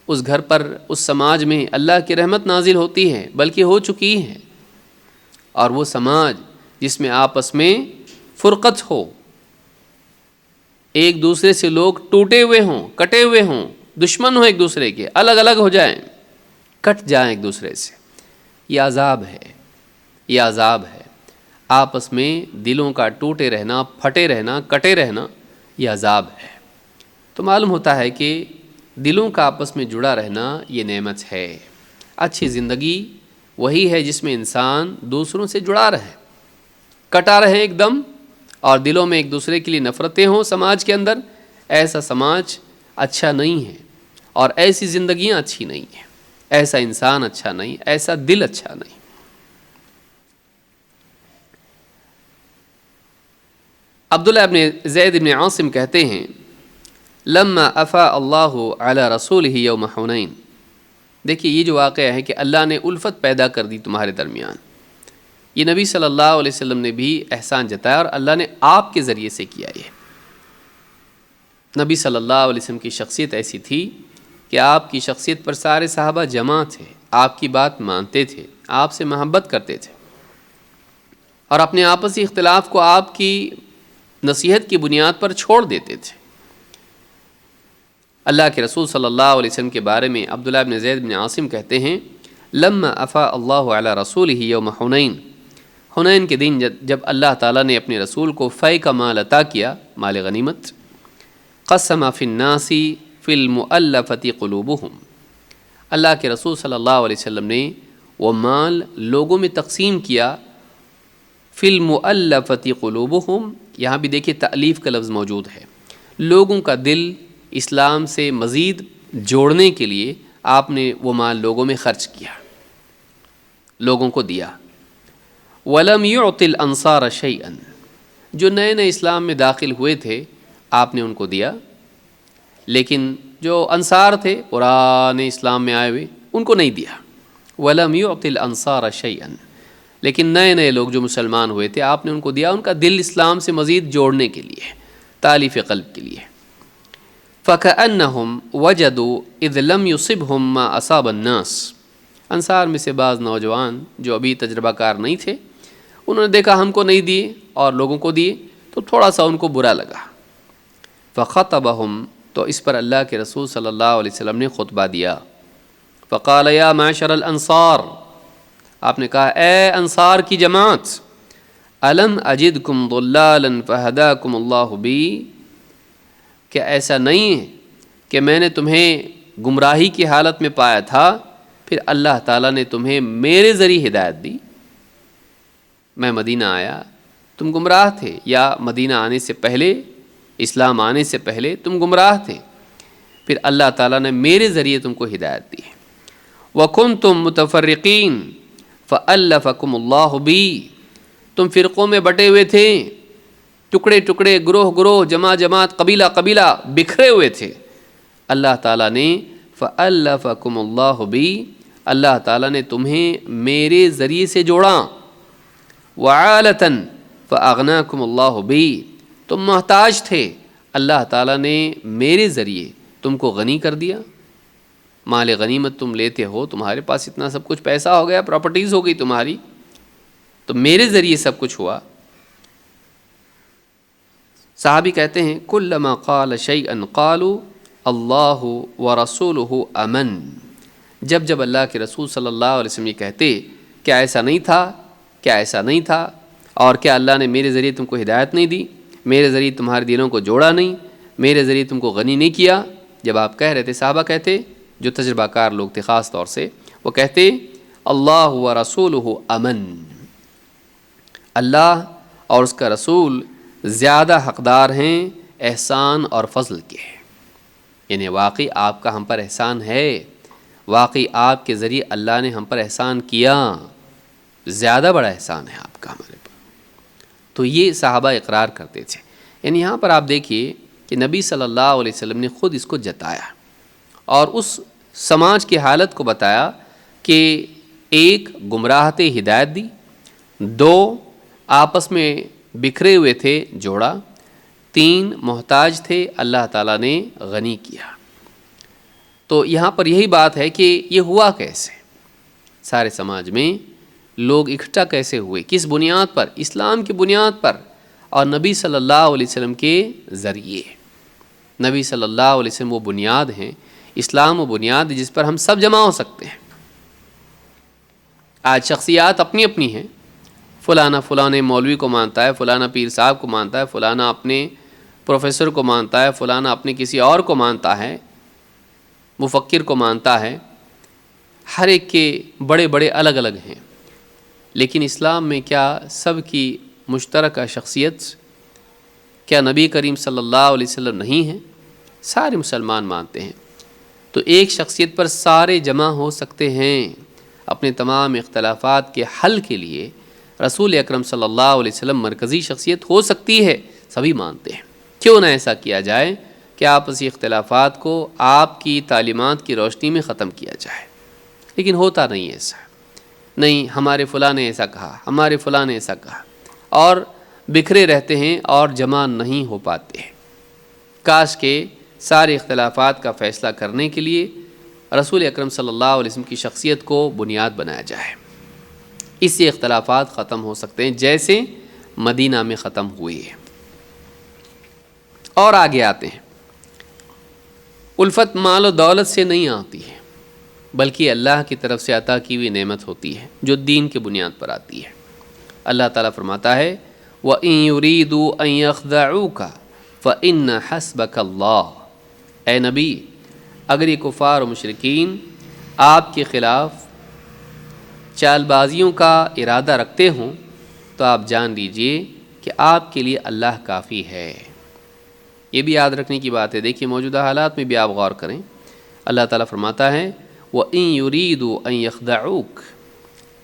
اس گھر پر، اس سماج میں اللہ کی رحمت نازل ہوتی ہے، بلکہ ہو چکی ہے. اور وہ سماج جس میں آپس میں فرقت ہو، ایک دوسرے سے لوگ ٹوٹے ہوئے ہوں، کٹے ہوئے ہوں، دشمن ہوں ایک دوسرے کے، الگ الگ ہو جائیں، کٹ جائیں ایک دوسرے سے، یہ عذاب ہے، یہ عذاب ہے. آپس میں دلوں کا ٹوٹے رہنا، پھٹے رہنا، کٹے رہنا، یہ عذاب ہے. تو معلوم ہوتا ہے کہ دلوں کا آپس میں جڑا رہنا یہ نعمت ہے. اچھی زندگی وہی ہے جس میں انسان دوسروں سے جڑا رہے، کٹا رہے ایک دم، اور دلوں میں ایک دوسرے کے لیے نفرتیں ہوں سماج کے اندر. ایسا سماج اچھا نہیں ہے، اور ایسی زندگیاں اچھی نہیں ہیں، ایسا انسان اچھا نہیں، ایسا دل اچھا نہیں. عبداللہ ابن زید ابن عاصم کہتے ہیں لما افا اللہ علی رسولہ یوم حنین. دیکھیے یہ جو واقعہ ہے کہ اللہ نے الفت پیدا کر دی تمہارے درمیان، یہ نبی صلی اللہ علیہ وسلم نے بھی احسان جتایا، اور اللہ نے آپ کے ذریعے سے کیا. یہ نبی صلی اللہ علیہ وسلم کی شخصیت ایسی تھی کہ آپ کی شخصیت پر سارے صحابہ جمع تھے، آپ کی بات مانتے تھے، آپ سے محبت کرتے تھے، اور اپنے آپسی اختلاف کو آپ کی نصیحت کی بنیاد پر چھوڑ دیتے تھے. اللہ کے رسول صلی اللہ علیہ وسلم کے بارے میں عبداللہ بن زید بن عاصم کہتے ہیں لما افا اللہ علی رسولہ یوم حنین، حنین کے دن جب اللہ تعالیٰ نے اپنے رسول کو فے کا مال عطا کیا، مال غنیمت، قسم فی الناس فی المؤلفۃ قلوبہم، اللہ کے رسول صلی اللہ علیہ وسلم نے وہ مال لوگوں میں تقسیم کیا. فی المؤلفۃ قلوبہم، یہاں بھی دیکھیے تألیف کا لفظ موجود ہے، لوگوں کا دل اسلام سے مزید جوڑنے کے لیے آپ نے وہ مال لوگوں میں خرچ کیا، لوگوں کو دیا. وَلَمْ يُعْطِ الْأَنصَارَ شَيْئًا، جو نئے نئے اسلام میں داخل ہوئے تھے آپ نے ان کو دیا، لیکن جو انصار تھے پرانے اسلام میں آئے ہوئے ان کو نہیں دیا. وَلَمْ يُعْطِ الْأَنصَارَ شَيْئًا، لیکن نئے نئے لوگ جو مسلمان ہوئے تھے آپ نے ان کو دیا، ان کا دل اسلام سے مزید جوڑنے کے لیے، تالیف قلب کے لیے. فَكَأَنَّهُمْ وَجَدُوا إِذْ لَمْ يُصِبْهُمْ مَا أَصَابَ النَّاسِ، انصار میں سے بعض نوجوان جو ابھی تجربہ کار نہیں تھے، انہوں نے دیکھا ہم کو نہیں دیے اور لوگوں کو دیے تو تھوڑا سا ان کو برا لگا. فخطبہم، تو اس پر اللہ کے رسول صلی اللہ علیہ وسلم نے خطبہ دیا. فقال یا معشر الانصار، آپ نے کہا اے انصار کی جماعت، الم اجدکم ضلالا فہداکم اللہ بی، کیا ایسا نہیں ہے کہ میں نے تمہیں گمراہی کی حالت میں پایا تھا، پھر اللہ تعالیٰ نے تمہیں میرے ذریعے ہدایت دی. میں مدینہ آیا، تم گمراہ تھے، یا مدینہ آنے سے پہلے، اسلام آنے سے پہلے تم گمراہ تھے، پھر اللہ تعالیٰ نے میرے ذریعے تم کو ہدایت دی. وَكُنْتُم مُتَفَرِّقِينَ فَأَلَّفَكُمُ اللَّهُ بِي، تم فرقوں میں بٹے ہوئے تھے، ٹکڑے ٹکڑے، گروہ گروہ، جماعت، قبیلہ قبیلہ بکھرے ہوئے تھے. اللہ تعالیٰ نے فَأَلَّفَكُمُ اللَّهُ بِي، اللہ تعالیٰ نے تمہیں میرے ذریعے سے جوڑا. وَعَالَةً فَأَغْنَاكُمُ اللَّهُ بِي، تم محتاج تھے، اللہ تعالیٰ نے میرے ذریعے تم کو غنی کر دیا. مال غنیمت تم لیتے ہو، تمہارے پاس اتنا سب کچھ پیسہ ہو گیا، پراپرٹیز ہو گئی تمہاری، تو میرے ذریعے سب کچھ ہوا. صحابی کہتے ہیں کلما قال شیئا قالوا اللہ ورسولہ امن، جب جب اللہ کے رسول صلی اللہ علیہ وسلم یہ کہتے کیا ایسا نہیں تھا، کیا ایسا نہیں تھا، اور کیا اللہ نے میرے ذریعے تم کو ہدایت نہیں دی، میرے ذریعے تمہارے دلوں کو جوڑا نہیں، میرے ذریعے تم کو غنی نہیں کیا. جب آپ کہہ رہے تھے، صحابہ کہتے، جو تجربہ کار لوگ تھے خاص طور سے، وہ کہتے اللہ ورسولہ امن، اللہ اور اس کا رسول زیادہ حقدار ہیں احسان اور فضل کے. یعنی واقعی آپ کا ہم پر احسان ہے، واقعی آپ کے ذریعے اللہ نے ہم پر احسان کیا، زیادہ بڑا احسان ہے آپ کا ہمارے پر. تو یہ صحابہ اقرار کرتے تھے. یعنی یہاں پر آپ دیکھیے کہ نبی صلی اللہ علیہ وسلم نے خود اس کو جتایا اور اس سماج کی حالت کو بتایا کہ ایک گمراہ تھے، ہدایت دی، دو آپس میں بکھرے ہوئے تھے، جوڑا، تین محتاج تھے، اللہ تعالیٰ نے غنی کیا. تو یہاں پر یہی بات ہے کہ یہ ہوا کیسے، سارے سماج میں لوگ اکٹھا کیسے ہوئے، کس بنیاد پر، اسلام کی بنیاد پر اور نبی صلی اللہ علیہ وسلم کے ذریعے. نبی صلی اللہ علیہ وسلم وہ بنیاد ہیں، اسلام وہ بنیاد جس پر ہم سب جمع ہو سکتے ہیں. آج شخصیات اپنی اپنی ہیں، فلانا مولوی کو مانتا ہے، فلانا پیر صاحب کو مانتا ہے، فلانا اپنے پروفیسر کو مانتا ہے، فلانا اپنے کسی اور کو مانتا ہے، مفکر کو مانتا ہے. ہر ایک کے بڑے بڑے الگ الگ ہیں، لیکن اسلام میں کیا سب کی مشترکہ شخصیت، کیا نبی کریم صلی اللہ علیہ وسلم نہیں ہیں؟ سارے مسلمان مانتے ہیں. تو ایک شخصیت پر سارے جمع ہو سکتے ہیں اپنے تمام اختلافات کے حل کے لیے. رسول اکرم صلی اللہ علیہ وسلم مرکزی شخصیت ہو سکتی ہے، سبھی مانتے ہیں. کیوں نہ ایسا کیا جائے کہ آپسی اختلافات کو آپ کی تعلیمات کی روشنی میں ختم کیا جائے. لیکن ہوتا نہیں ایسا، نہیں ہمارے فلاں نے ایسا کہا، ہمارے فلاں نے ایسا کہا، اور بکھرے رہتے ہیں اور جمع نہیں ہو پاتے ہیں. کاش کہ سارے اختلافات کا فیصلہ کرنے کے لیے رسول اکرم صلی اللہ علیہ وسلم کی شخصیت کو بنیاد بنایا جائے. اس سے اختلافات ختم ہو سکتے ہیں جیسے مدینہ میں ختم ہوئے. اور آگے آتے ہیں، الفت مال و دولت سے نہیں آتی ہے، بلکہ اللہ کی طرف سے عطا کی ہوئی نعمت ہوتی ہے جو دین کی بنیاد پر آتی ہے. اللہ تعالیٰ فرماتا ہے وَإِن يُرِيدُوا أَن يَخْدَعُوكَ فَإِنَّ حَسْبَكَ اللَّهُ، اے نبی اگر یہ کفار و مشرکین آپ کے خلاف چال بازیوں کا ارادہ رکھتے ہوں تو آپ جان لیجئے کہ آپ کے لیے اللہ کافی ہے. یہ بھی یاد رکھنے کی بات ہے. دیکھیے موجودہ حالات میں بھی آپ غور کریں. اللہ تعالیٰ فرماتا ہے وَإِن يُرِيدُوا أَن يَخْدَعُوكَ،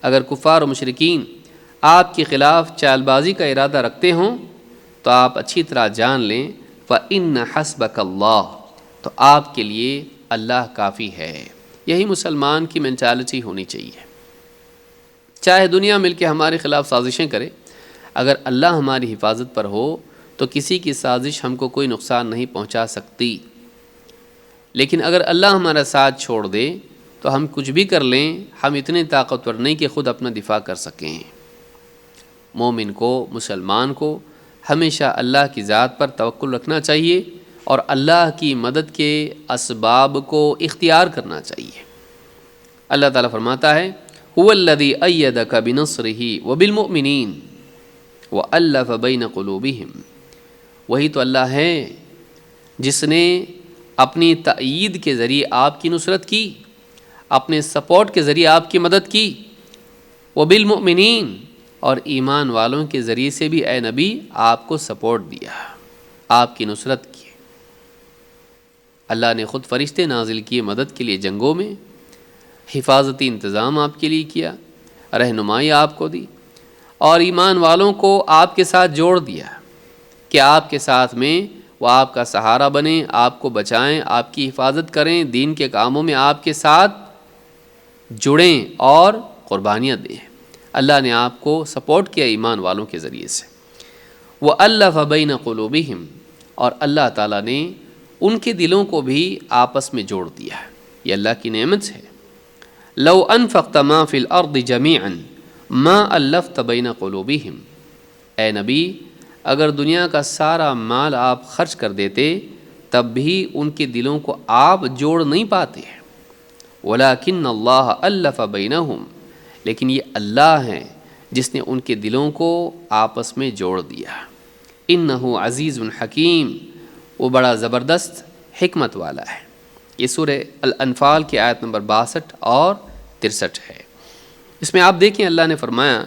اگر کفار و مشرکین آپ کے خلاف چال بازی کا ارادہ رکھتے ہوں تو آپ اچھی طرح جان لیں فَإِنَّ حَسْبَكَ اللَّهُ، تو آپ کے لیے اللہ کافی ہے. یہی مسلمان کی مینٹالٹی ہونی چاہیے. چاہے دنیا مل کے ہمارے خلاف سازشیں کرے، اگر اللہ ہماری حفاظت پر ہو تو کسی کی سازش ہم کو کوئی نقصان نہیں پہنچا سکتی. لیکن اگر اللہ ہمارا ساتھ چھوڑ دے تو ہم کچھ بھی کر لیں، ہم اتنے طاقتور نہیں کہ خود اپنا دفاع کر سکیں. مومن کو، مسلمان کو ہمیشہ اللہ کی ذات پر توکل رکھنا چاہیے اور اللہ کی مدد کے اسباب کو اختیار کرنا چاہیے۔ اللہ تعالیٰ فرماتا ہے هو الذی ایدک بنصرہ وبالمؤمنین وألف بین قلوبہم، وہی تو اللہ ہے جس نے اپنی تائید کے ذریعے آپ کی نصرت کی، اپنے سپورٹ کے ذریعے آپ کی مدد کی، وبالمؤمنین، اور ایمان والوں کے ذریعے سے بھی اے نبی آپ کو سپورٹ دیا، آپ کی نصرت کی۔ اللہ نے خود فرشتے نازل کیے مدد کے لیے، جنگوں میں حفاظتی انتظام آپ کے لیے کیا، رہنمائی آپ کو دی، اور ایمان والوں کو آپ کے ساتھ جوڑ دیا کہ آپ کے ساتھ میں وہ آپ کا سہارا بنیں، آپ کو بچائیں، آپ کی حفاظت کریں، دین کے کاموں میں آپ کے ساتھ جڑیں اور قربانیاں دیں۔ اللہ نے آپ کو سپورٹ کیا ایمان والوں کے ذریعے سے۔ وَأَلَّفَ بَيْنَ قُلُوبِهِمْ، اور اللہ تعالیٰ نے ان کے دلوں کو بھی آپس میں جوڑ دیا۔ یہ اللہ کی نعمت ہے۔ لَوْ أَنفَقْتَ مَا فِي الْأَرْضِ جَمِيعًا مَا أَلَّفْتَ بَيْنَ قُلُوبِهِمْ، اے نبی اگر دنیا کا سارا مال آپ خرچ کر دیتے تب بھی ان کے دلوں کو آپ جوڑ نہیں پاتے۔ وَلَكِنَّ اللَّهَ أَلَّفَ بَيْنَهُمْ، لیکن یہ اللہ ہے جس نے ان کے دلوں کو آپس میں جوڑ دیا۔ إِنَّهُ عَزِيزٌ حَكِيمٌ، وہ بڑا زبردست حکمت والا ہے۔ یہ سورہ الانفال کی آیت نمبر 62 اور 63 ہے۔ اس میں آپ دیکھیں اللہ نے فرمایا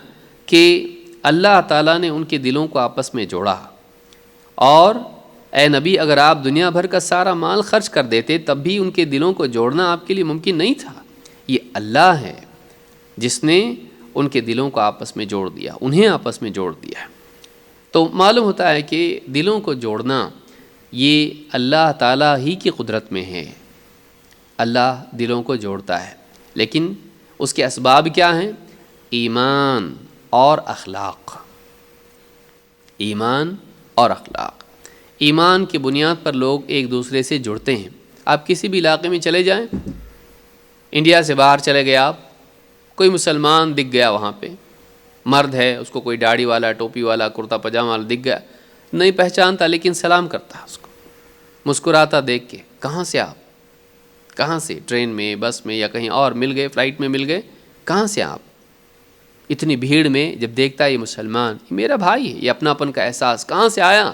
کہ اللہ تعالیٰ نے ان کے دلوں کو آپس میں جوڑا، اور اے نبی اگر آپ دنیا بھر کا سارا مال خرچ کر دیتے تب بھی ان کے دلوں کو جوڑنا آپ کے لیے ممکن نہیں تھا۔ یہ اللہ ہے جس نے ان کے دلوں کو آپس میں جوڑ دیا، انہیں آپس میں جوڑ دیا۔ تو معلوم ہوتا ہے کہ دلوں کو جوڑنا یہ اللہ تعالیٰ ہی کی قدرت میں ہے۔ اللہ دلوں کو جوڑتا ہے، لیکن اس کے اسباب کیا ہیں؟ ایمان اور اخلاق۔ ایمان اور اخلاق، ایمان کی بنیاد پر لوگ ایک دوسرے سے جڑتے ہیں۔ آپ کسی بھی علاقے میں چلے جائیں، انڈیا سے باہر چلے گئے آپ، کوئی مسلمان دکھ گیا وہاں پہ، مرد ہے، اس کو کوئی داڑھی والا، ٹوپی والا، کرتا پاجامہ والا دکھ گیا، نہیں پہچانتا لیکن سلام کرتا اس کو، مسکراتا دیکھ کے، کہاں سے آپ؟ کہاں سے؟ ٹرین میں، بس میں، یا کہیں اور مل گئے، فلائٹ میں مل گئے، کہاں سے آپ؟ اتنی بھیڑ میں جب دیکھتا ہے یہ مسلمان، یہ میرا بھائی ہے، یہ اپناپن کا احساس کہاں سے آیا؟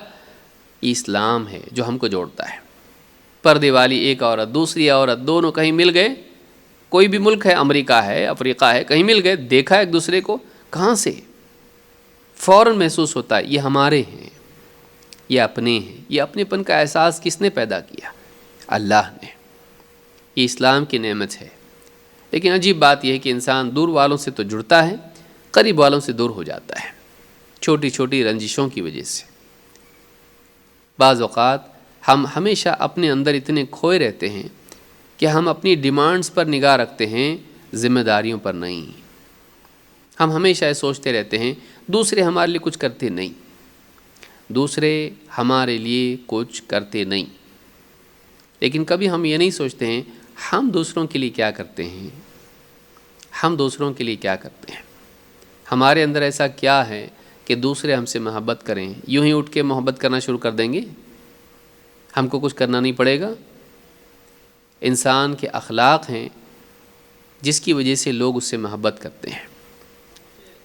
یہ اسلام ہے جو ہم کو جوڑتا ہے۔ پردے والی ایک عورت، دوسری عورت، دونوں کہیں مل گئے، کوئی بھی ملک ہے، امریکہ ہے، افریقہ ہے، کہیں مل گئے، دیکھا ایک دوسرے کو، کہاں سے؟ فوراً محسوس ہوتا ہے یہ ہمارے ہیں، یہ اپنے ہیں۔ یہ اپنے پن کا احساس کس نے پیدا کیا؟ اللہ نے۔ یہ اسلام کی نعمت ہے۔ لیکن عجیب بات یہ ہے کہ انسان دور والوں سے تو جڑتا ہے، قریب والوں سے دور ہو جاتا ہے، چھوٹی چھوٹی رنجشوں کی وجہ سے۔ بعض اوقات ہم ہمیشہ اپنے اندر اتنے کھوئے رہتے ہیں کہ ہم اپنی ڈیمانڈز پر نگاہ رکھتے ہیں، ذمہ داریوں پر نہیں۔ ہم ہمیشہ یہ سوچتے رہتے ہیں دوسرے ہمارے لیے کچھ کرتے نہیں، دوسرے ہمارے لیے کچھ کرتے نہیں، لیکن کبھی ہم یہ نہیں سوچتے ہیں ہم دوسروں کے لیے کیا کرتے ہیں، ہم دوسروں کے لیے کیا کرتے ہیں، ہمارے اندر ایسا کیا ہے کہ دوسرے ہم سے محبت کریں، یوں ہی اٹھ کے محبت کرنا شروع کر دیں گے، ہم کو کچھ کرنا نہیں پڑے گا۔ انسان کے اخلاق ہیں جس کی وجہ سے لوگ اس سے محبت کرتے ہیں۔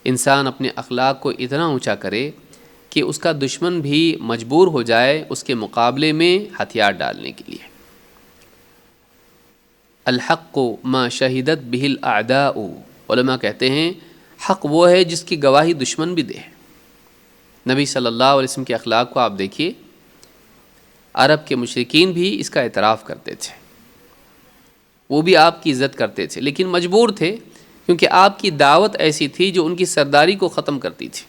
انسان اپنے اخلاق کو اتنا اونچا کرے کہ اس کا دشمن بھی مجبور ہو جائے اس کے مقابلے میں ہتھیار ڈالنے کے لیے۔ الحق ما شہدت بہ الاعداء، علماء کہتے ہیں حق وہ ہے جس کی گواہی دشمن بھی دے۔ نبی صلی اللہ علیہ وسلم کے اخلاق کو آپ دیکھیے، عرب کے مشرکین بھی اس کا اعتراف کرتے تھے، وہ بھی آپ کی عزت کرتے تھے، لیکن مجبور تھے کیونکہ آپ کی دعوت ایسی تھی جو ان کی سرداری کو ختم کرتی تھی۔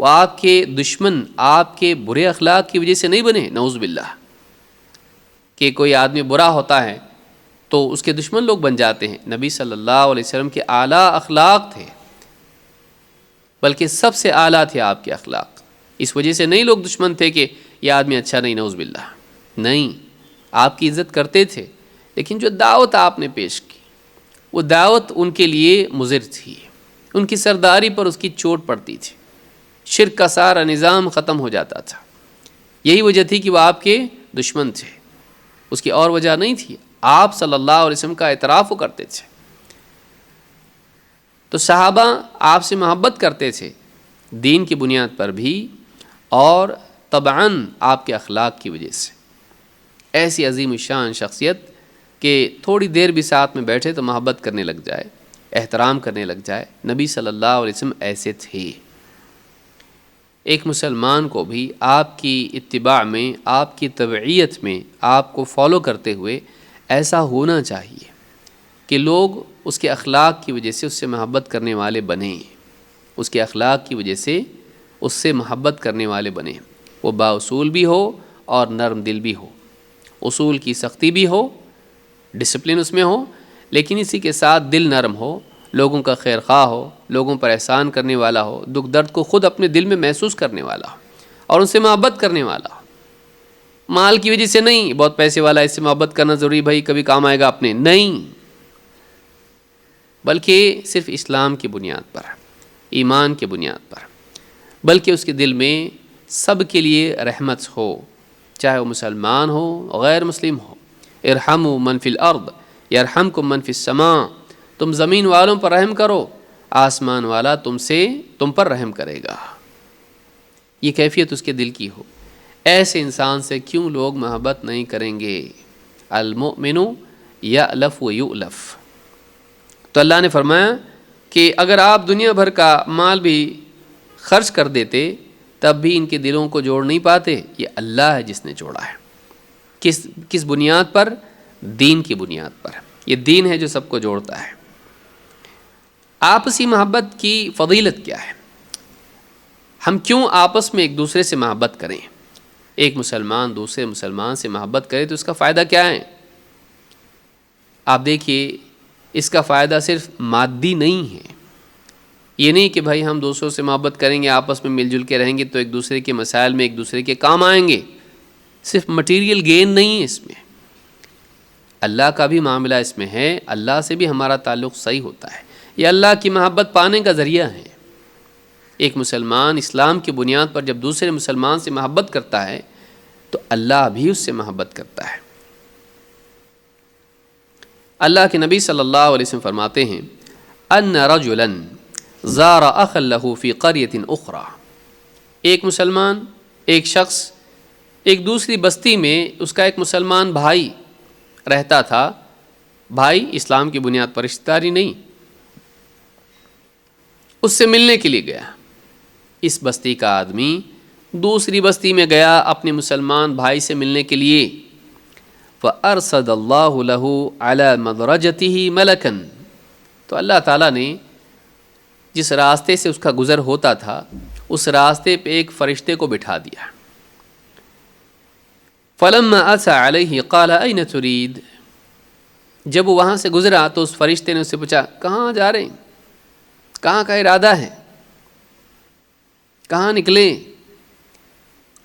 وہ آپ کے دشمن آپ کے برے اخلاق کی وجہ سے نہیں بنے، نعوذ باللہ، کہ کوئی آدمی برا ہوتا ہے تو اس کے دشمن لوگ بن جاتے ہیں۔ نبی صلی اللہ علیہ وسلم کے اعلیٰ اخلاق تھے، بلکہ سب سے اعلیٰ تھے آپ کے اخلاق، اس وجہ سے نہیں لوگ دشمن تھے کہ یہ آدمی اچھا نہیں، نعوذ باللہ، نہیں، آپ کی عزت کرتے تھے، لیکن جو دعوت آپ نے پیش کی وہ دعوت ان کے لیے مضر تھی، ان کی سرداری پر اس کی چوٹ پڑتی تھی۔ شرک کا سارا نظام ختم ہو جاتا تھا۔ یہی وجہ تھی کہ وہ آپ کے دشمن تھے، اس کی اور وجہ نہیں تھی، آپ صلی اللہ علیہ وسلم کا اعتراف وہ کرتے تھے۔ تو صحابہ آپ سے محبت کرتے تھے دین کی بنیاد پر بھی، اور طبعاً آپ کے اخلاق کی وجہ سے۔ ایسی عظیم الشان شخصیت کہ تھوڑی دیر بھی ساتھ میں بیٹھے تو محبت کرنے لگ جائے، احترام کرنے لگ جائے، نبی صلی اللہ علیہ وسلم ایسے تھے۔ ایک مسلمان کو بھی آپ کی اتباع میں، آپ کی تبعیت میں، آپ کو فالو کرتے ہوئے ایسا ہونا چاہیے کہ لوگ اس کے اخلاق کی وجہ سے اس سے محبت کرنے والے بنیں، اس کے اخلاق کی وجہ سے اس سے محبت کرنے والے بنیں۔ وہ بااصول بھی ہو اور نرم دل بھی ہو، اصول کی سختی بھی ہو، ڈسپلن اس میں ہو، لیکن اسی کے ساتھ دل نرم ہو، لوگوں کا خیر خواہ ہو، لوگوں پر احسان کرنے والا ہو، دکھ درد کو خود اپنے دل میں محسوس کرنے والا ہو اور ان سے محبت کرنے والا ہو۔ مال کی وجہ سے نہیں، بہت پیسے والا اس سے محبت کرنا ضروری، بھائی کبھی کام آئے گا اپنے، نہیں، بلکہ صرف اسلام کی بنیاد پر، ایمان کی بنیاد پر، بلکہ اس کے دل میں سب کے لیے رحمت ہو، چاہے وہ مسلمان ہو غیر مسلم ہو۔ ارحموا من فی الارض یرحمکم من فی السماء، تم زمین والوں پر رحم کرو، آسمان والا تم پر رحم کرے گا۔ یہ کیفیت اس کے دل کی ہو۔ ایسے انسان سے کیوں لوگ محبت نہیں کریں گے؟ المؤمن یألف و یؤلف۔ تو اللہ نے فرمایا کہ اگر آپ دنیا بھر کا مال بھی خرچ کر دیتے تب بھی ان کے دلوں کو جوڑ نہیں پاتے، یہ اللہ ہے جس نے جوڑا ہے۔ کس بنیاد پر؟ دین کی بنیاد پر۔ یہ دین ہے جو سب کو جوڑتا ہے۔ آپسی محبت کی فضیلت کیا ہے؟ ہم کیوں آپس میں ایک دوسرے سے محبت کریں؟ ایک مسلمان دوسرے مسلمان سے محبت کرے تو اس کا فائدہ کیا ہے؟ آپ دیکھیے، اس کا فائدہ صرف مادی نہیں ہے۔ یہ نہیں کہ بھائی ہم دوسروں سے محبت کریں گے، آپس میں مل جل کے رہیں گے تو ایک دوسرے کے مسائل میں ایک دوسرے کے کام آئیں گے۔ صرف مٹیریل گین نہیں ہے اس میں، اللہ کا بھی معاملہ اس میں ہے، اللہ سے بھی ہمارا تعلق صحیح ہوتا ہے۔ یہ اللہ کی محبت پانے کا ذریعہ ہے۔ ایک مسلمان اسلام کی بنیاد پر جب دوسرے مسلمان سے محبت کرتا ہے تو اللہ بھی اس سے محبت کرتا ہے۔ اللہ کے نبی صلی اللہ علیہ وسلم فرماتے ہیں ان رجلا زار اخا له فی قریۃ اخری، ایک مسلمان، ایک شخص ایک دوسری بستی میں، اس کا ایک مسلمان بھائی رہتا تھا۔ بھائی اسلام کی بنیاد پر رشتہ داری نہیں، اس سے ملنے کے لیے گیا۔ اس بستی کا آدمی دوسری بستی میں گیا اپنے مسلمان بھائی سے ملنے کے لیے، فَأَرْسَدَ اللَّهُ لَهُ عَلَى مَدْرَجَتِهِ مَلَكًا، تو اللہ تعالیٰ نے جس راستے سے اس کا گزر ہوتا تھا اس راستے پہ ایک فرشتے کو بٹھا دیا۔ فَلَمَّا أَتَى عَلَيْهِ قَالَ أَيْنَ تُرِيدُ، جب وہ وہاں سے گزرا تو اس فرشتے نے اس سے پوچھا کہاں جا رہے ہیں، کہاں کا ارادہ ہے، کہاں نکلے؟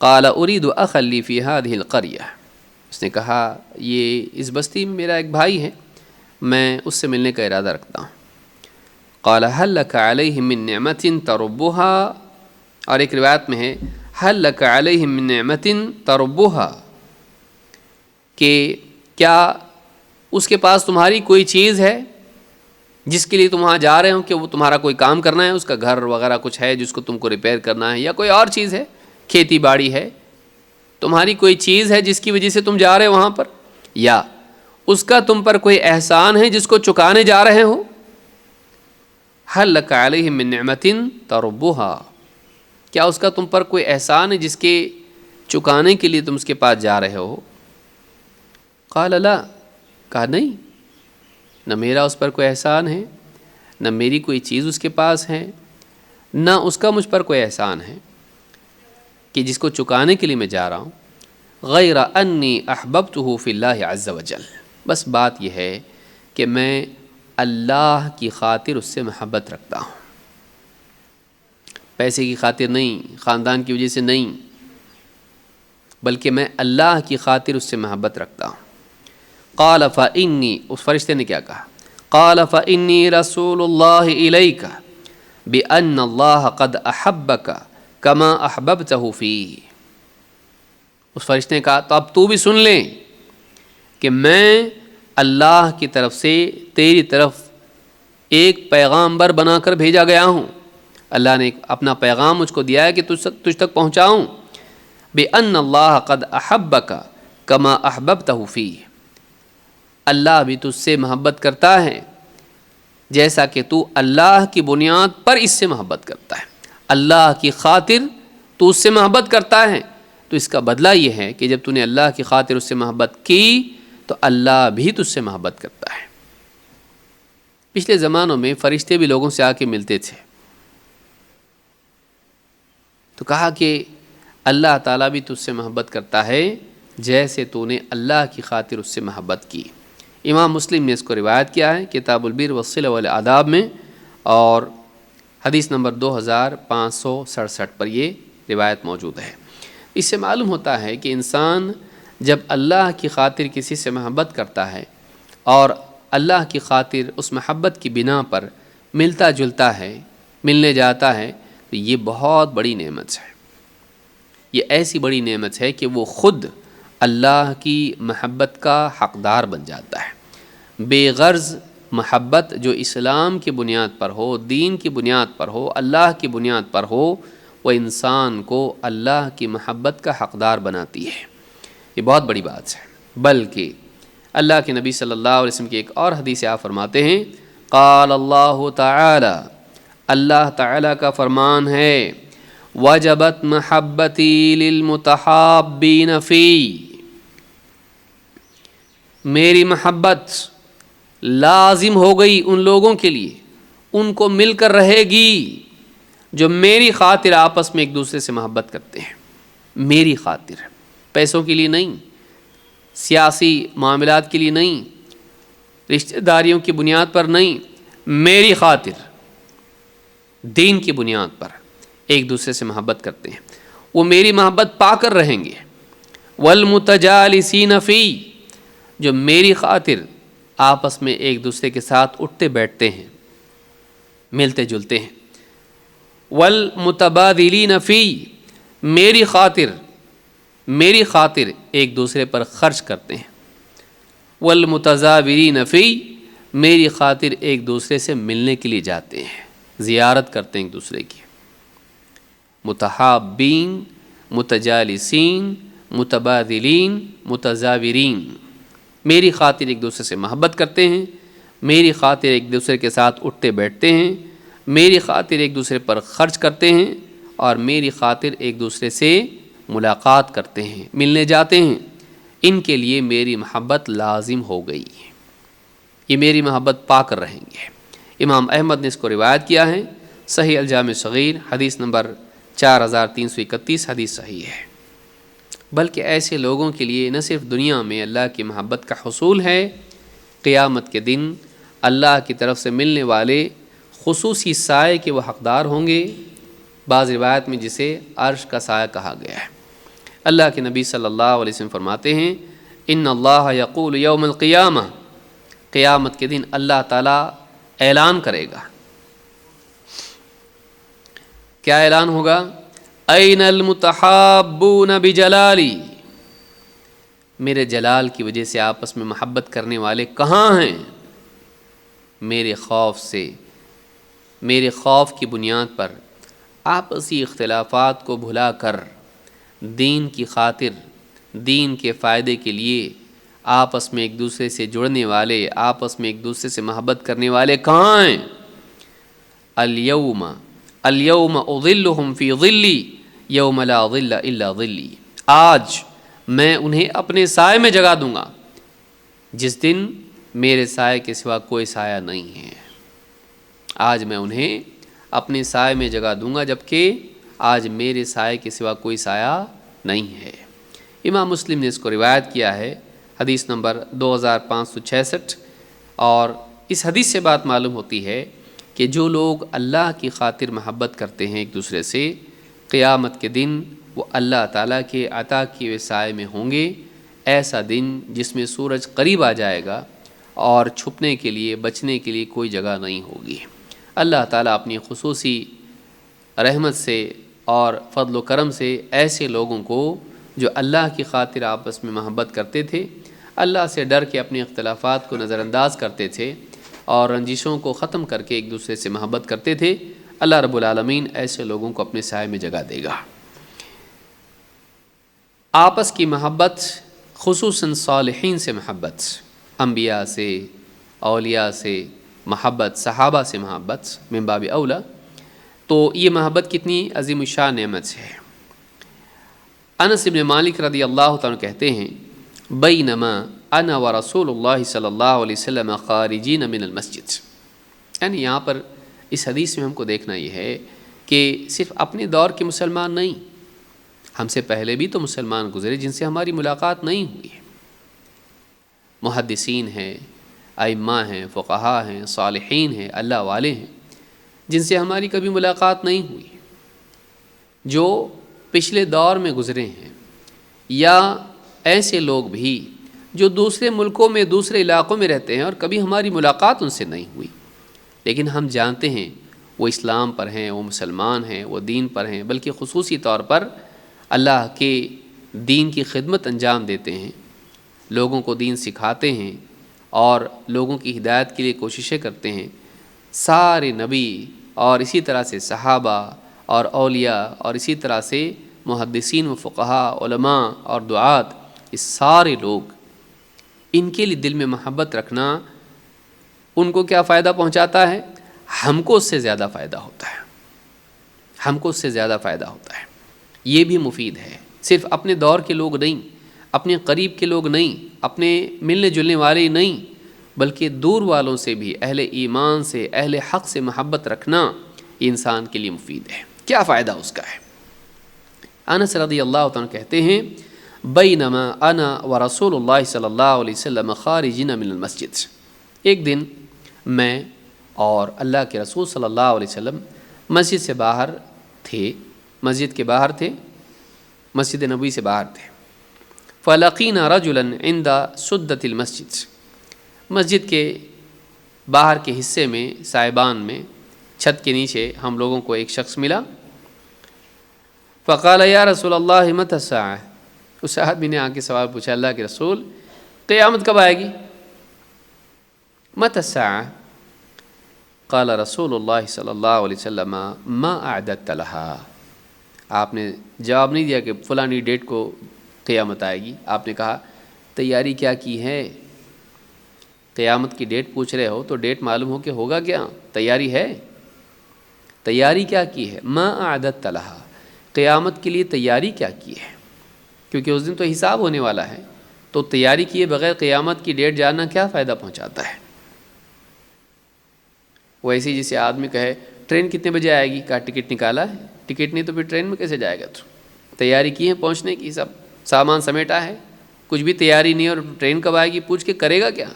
قال اريد اخا لي في هذه القريه، اس نے کہا یہ اس بستی میں میرا ایک بھائی ہے، میں اس سے ملنے کا ارادہ رکھتا ہوں۔ قال هل لك عليه من نعمة تربها، اور ایک روایت میں ہے هل لك عليه من نعمة تربها، کہ کیا اس کے پاس تمہاری کوئی چیز ہے جس کے لیے تم وہاں جا رہے ہو، کہ وہ تمہارا کوئی کام کرنا ہے، اس کا گھر وغیرہ کچھ ہے جس کو تم کو ریپیئر کرنا ہے، یا کوئی اور چیز ہے، کھیتی باڑی ہے، تمہاری کوئی چیز ہے جس کی وجہ سے تم جا رہے ہو وہاں پر، یا اس کا تم پر کوئی احسان ہے جس کو چکانے جا رہے ہو؟ هل لك عليه من نعمة تربها، کیا اس کا تم پر کوئی احسان ہے جس کے چکانے کے لیے تم اس کے پاس جا رہے ہو؟ قال لا، کہا نہیں، نہ میرا اس پر کوئی احسان ہے، نہ میری کوئی چیز اس کے پاس ہے، نہ اس کا مجھ پر کوئی احسان ہے کہ جس کو چکانے کے لیے میں جا رہا ہوں، غیر انی احببتہ فی اللہ عز وجل، بس بات یہ ہے کہ میں اللہ کی خاطر اس سے محبت رکھتا ہوں، پیسے کی خاطر نہیں، خاندان کی وجہ سے نہیں، بلکہ میں اللہ کی خاطر اس سے محبت رکھتا ہوں۔ قال فإنی، اس فرشتے نے کیا کہا؟ قال فإنی رسول اللہ الیک بأن اللہ قد احبک کما احببتہ فیہ. اس فرشتے نے کہا تو اب تو بھی سن لیں کہ میں اللہ کی طرف سے تیری طرف ایک پیغامبر بنا کر بھیجا گیا ہوں. اللہ نے اپنا پیغام مجھ کو دیا ہے کہ تجھ تک پہنچاؤں. بِأَنَّ اللَّهَ قَدْ أَحَبَّكَ كَمَا أَحْبَبْتَهُ فِيهِ. اللہ بھی تجھ سے محبت کرتا ہے جیسا کہ تو اللہ کی بنیاد پر اس سے محبت کرتا ہے. اللہ کی خاطر تو اس سے محبت کرتا ہے تو اس کا بدلہ یہ ہے کہ جب تو نے اللہ کی خاطر اس سے محبت کی تو اللہ بھی تجھ سے محبت کرتا ہے. پچھلے زمانوں میں فرشتے بھی لوگوں سے آ کے ملتے تھے تو کہا کہ اللہ تعالیٰ بھی تجھ سے محبت کرتا ہے جیسے تو نے اللہ کی خاطر اس سے محبت کی. امام مسلم نے اس کو روایت کیا ہے کتاب البر والصلہ والآداب میں، اور حدیث نمبر 2567 پر یہ روایت موجود ہے. اس سے معلوم ہوتا ہے کہ انسان جب اللہ کی خاطر کسی سے محبت کرتا ہے اور اللہ کی خاطر اس محبت کی بنا پر ملتا جلتا ہے، ملنے جاتا ہے، تو یہ بہت بڑی نعمت ہے. یہ ایسی بڑی نعمت ہے کہ وہ خود اللہ کی محبت کا حقدار بن جاتا ہے. بے غرض محبت جو اسلام کی بنیاد پر ہو، دین کی بنیاد پر ہو، اللہ کی بنیاد پر ہو، وہ انسان کو اللہ کی محبت کا حقدار بناتی ہے. یہ بہت بڑی بات ہے. بلکہ اللہ کے نبی صلی اللہ علیہ وسلم کی ایک اور حدیث آپ فرماتے ہیں، قال اللہ تعالی، اللہ تعالی کا فرمان ہے، وجبت محبتی للمتحابین فی، میری محبت لازم ہو گئی ان لوگوں کے لیے، ان کو مل کر رہے گی جو میری خاطر آپس میں ایک دوسرے سے محبت کرتے ہیں. میری خاطر، پیسوں کے لیے نہیں، سیاسی معاملات کے لیے نہیں، رشتہ داریوں کی بنیاد پر نہیں، میری خاطر، دین کی بنیاد پر ایک دوسرے سے محبت کرتے ہیں. وہ میری محبت پا کر رہیں گے. والمتجالسین فی، جو میری خاطر آپس میں ایک دوسرے کے ساتھ اٹھتے بیٹھتے ہیں، ملتے جلتے ہیں. والمتبادلین فی، میری خاطر ایک دوسرے پر خرچ کرتے ہیں. والمتزاورین فی، میری خاطر ایک دوسرے سے ملنے کے لیے جاتے ہیں، زیارت کرتے ہیں ایک دوسرے کی. متحابین، متجالسین، متبادلین، متزاورین، میری خاطر ایک دوسرے سے محبت کرتے ہیں، میری خاطر ایک دوسرے کے ساتھ اٹھتے بیٹھتے ہیں، میری خاطر ایک دوسرے پر خرچ کرتے ہیں، اور میری خاطر ایک دوسرے سے ملاقات کرتے ہیں، ملنے جاتے ہیں. ان کے لیے میری محبت لازم ہو گئی، یہ میری محبت پا کر رہیں گے. امام احمد نے اس کو روایت کیا ہے، صحیح الجامع صغیر حدیث نمبر 4331، حدیث صحیح ہے. بلکہ ایسے لوگوں کے لیے نہ صرف دنیا میں اللہ کی محبت کا حصول ہے، قیامت کے دن اللہ کی طرف سے ملنے والے خصوصی سائے کے وہ حقدار ہوں گے، بعض روایت میں جسے عرش کا سایہ کہا گیا ہے. اللہ کے نبی صلی اللہ علیہ وسلم فرماتے ہیں، ان اللہ یقول یوم القیامہ، قیامت کے دن اللہ تعالیٰ اعلان کرے گا. کیا اعلان ہوگا؟ این المتحابون بجلالی، میرے جلال کی وجہ سے آپس میں محبت کرنے والے کہاں ہیں؟ میرے خوف سے، میرے خوف کی بنیاد پر آپسی اختلافات کو بھلا کر دین کی خاطر، دین کے فائدے کے لیے آپس میں ایک دوسرے سے جڑنے والے، آپس میں ایک دوسرے سے محبت کرنے والے کہاں ہیں؟ اليوم اظلهم فی ظلی یوم لا ظل الا ظلی، آج میں انہیں اپنے سائے میں جگا دوں گا جس دن میرے سائے کے سوا کوئی سایہ نہیں ہے. آج میں انہیں اپنے سائے میں جگا دوں گا جبکہ آج میرے سائے کے سوا کوئی سایہ نہیں ہے. امام مسلم نے اس کو روایت کیا ہے، حدیث نمبر 2566. اور اس حدیث سے بات معلوم ہوتی ہے کہ جو لوگ اللہ کی خاطر محبت کرتے ہیں ایک دوسرے سے، قیامت کے دن وہ اللہ تعالیٰ کے عطا کیے ہوئے سائے میں ہوں گے. ایسا دن جس میں سورج قریب آ جائے گا اور چھپنے کے لیے، بچنے کے لیے کوئی جگہ نہیں ہوگی. اللہ تعالیٰ اپنی خصوصی رحمت سے اور فضل و کرم سے ایسے لوگوں کو جو اللہ کی خاطر آپس میں محبت کرتے تھے، اللہ سے ڈر کے اپنے اختلافات کو نظر انداز کرتے تھے اور رنجشوں کو ختم کر کے ایک دوسرے سے محبت کرتے تھے، اللہ رب العالمین ایسے لوگوں کو اپنے سائے میں جگہ دے گا۔ آپس کی محبت، خصوصاً صالحین سے محبت، انبیاء سے، اولیاء سے محبت، صحابہ سے محبت من باب اولا، تو یہ محبت کتنی عظیم الشان نعمت ہے۔ انس بن مالک رضی اللہ تعالیٰ کہتے ہیں، بینما انا ورسول اللہ صلی اللہ علیہ وسلم خارجین من المسجد، یعنی یہاں پر اس حدیث میں ہم کو دیکھنا یہ ہے کہ صرف اپنے دور کے مسلمان نہیں، ہم سے پہلے بھی تو مسلمان گزرے جن سے ہماری ملاقات نہیں ہوئی ہے، محدثین ہیں، ائمہ ہیں، فقہا ہیں، صالحین ہیں، اللہ والے ہیں جن سے ہماری کبھی ملاقات نہیں ہوئی، جو پچھلے دور میں گزرے ہیں، یا ایسے لوگ بھی جو دوسرے ملکوں میں، دوسرے علاقوں میں رہتے ہیں اور کبھی ہماری ملاقات ان سے نہیں ہوئی، لیکن ہم جانتے ہیں وہ اسلام پر ہیں، وہ مسلمان ہیں، وہ دین پر ہیں، بلکہ خصوصی طور پر اللہ کے دین کی خدمت انجام دیتے ہیں، لوگوں کو دین سکھاتے ہیں اور لوگوں کی ہدایت کے لیے کوششیں کرتے ہیں۔ سارے نبی اور اسی طرح سے صحابہ اور اولیاء اور اسی طرح سے محدثین و فقہا، علماء اور دعات، یہ سارے لوگ، ان کے لیے دل میں محبت رکھنا ان کو کیا فائدہ پہنچاتا ہے؟ ہم کو اس سے زیادہ فائدہ ہوتا ہے، ہم کو اس سے زیادہ فائدہ ہوتا ہے۔ یہ بھی مفید ہے، صرف اپنے دور کے لوگ نہیں، اپنے قریب کے لوگ نہیں، اپنے ملنے جلنے والے نہیں، بلکہ دور والوں سے بھی، اہل ایمان سے، اہل حق سے محبت رکھنا یہ انسان کے لیے مفید ہے۔ کیا فائدہ اس کا ہے؟ انس رضی اللہ عنہ کہتے ہیں، بینما انا ورسول اللہ صلی اللہ علیہ وسلم خارجین من المسجد، ایک دن میں اور اللہ کے رسول صلی اللہ علیہ وسلم مسجد سے باہر تھے، مسجد کے باہر تھے، مسجد نبوی سے باہر تھے۔ فلقینا رجلا عند سدۃ المسجد، مسجد کے باہر کے حصے میں، سائبان میں، چھت کے نیچے ہم لوگوں کو ایک شخص ملا۔ فقال یا رسول اللہ متی الساعہ، اس آدمی نے آ کے سوال پوچھا، اللہ کے رسول قیامت کب آئے گی؟ متی الساعہ؟ قال رسول اللہ صلی اللہ علیہ وسلم ما اعددت لها، آپ نے جواب نہیں دیا کہ فلانی ڈیٹ کو قیامت آئے گی، آپ نے کہا تیاری کیا کی ہے؟ قیامت کی ڈیٹ پوچھ رہے ہو تو ڈیٹ معلوم ہو کہ ہوگا کیا، تیاری ہے، تیاری کیا کی ہے؟ ما اعددت لها، قیامت کے لیے تیاری کیا کی ہے؟ کیونکہ اس دن تو حساب ہونے والا ہے، تو تیاری کیے بغیر قیامت کی ڈیٹ جاننا کیا فائدہ پہنچاتا ہے؟ ویسے ہی جسے آدمی کہے ٹرین کتنے بجے آئے گی، کہا ٹکٹ نکالا ہے، ٹکٹ نہیں تو پھر ٹرین میں کیسے جائے گا؟ تو تیاری کی ہے پہنچنے کی، سب سامان سمیٹا ہے، کچھ بھی تیاری نہیں، اور ٹرین کب آئے گی پوچھ کے کرے گا کیا؟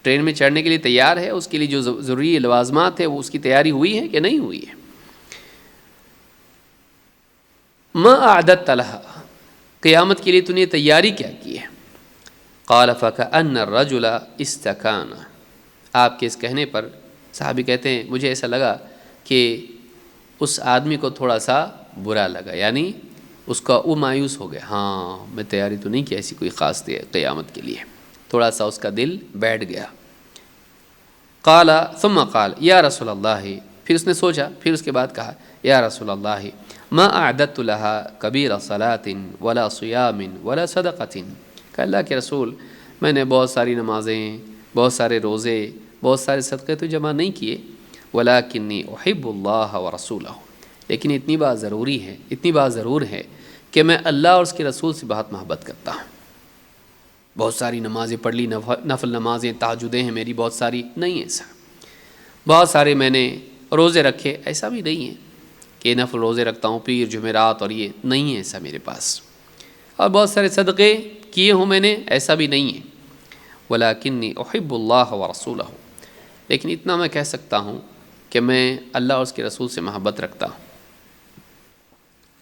ٹرین میں چڑھنے کے لیے تیار ہے، اس کے لیے جو ضروری لوازمات ہے وہ اس کی تیاری ہوئی ہے کہ نہیں ہوئی ہے؟ ما اعددت لها، قیامت کے لیے تو نے تیاری کیا کی ہے؟ قال فكأن الرجل استكان، آپ کے اس کہنے پر صحابی کہتے ہیں مجھے ایسا لگا کہ اس آدمی کو تھوڑا سا برا لگا، یعنی اس کا وہ مایوس ہو گیا، ہاں میں تیاری تو نہیں کی ایسی کوئی خاص قیامت کے لیے، تھوڑا سا اس کا دل بیٹھ گیا۔ قال ثم قال یا رسول اللہ، پھر اس نے سوچا، پھر اس کے بعد کہا یا رسول اللہ ما اعددت لها کبیر صلاة ولا صیام ولا صدقۃ، کہ اللہ کے رسول میں نے بہت ساری نمازیں، بہت سارے روزے، بہت سارے صدقے تو جمع نہیں کیے، ولکنی احب اللہ ورسولہ، لیکن اتنی بات ضروری ہے، اتنی بات ضرور ہے کہ میں اللہ اور اس کے رسول سے بہت محبت کرتا ہوں۔ بہت ساری نمازیں پڑھ لی، نفل نمازیں، تہجدیں ہیں میری بہت ساری، نہیں ایسا۔ بہت سارے میں نے روزے رکھے، ایسا بھی نہیں ہے کہ نفل روزے رکھتا ہوں پیر جمعرات، اور یہ نہیں ہے ایسا میرے پاس۔ اور بہت سارے صدقے کیے ہوں میں نے، ایسا بھی نہیں ہے۔ ولکنی احب اللہ ورسولہ، لیکن اتنا میں کہہ سکتا ہوں کہ میں اللہ اور اس کے رسول سے محبت رکھتا ہوں۔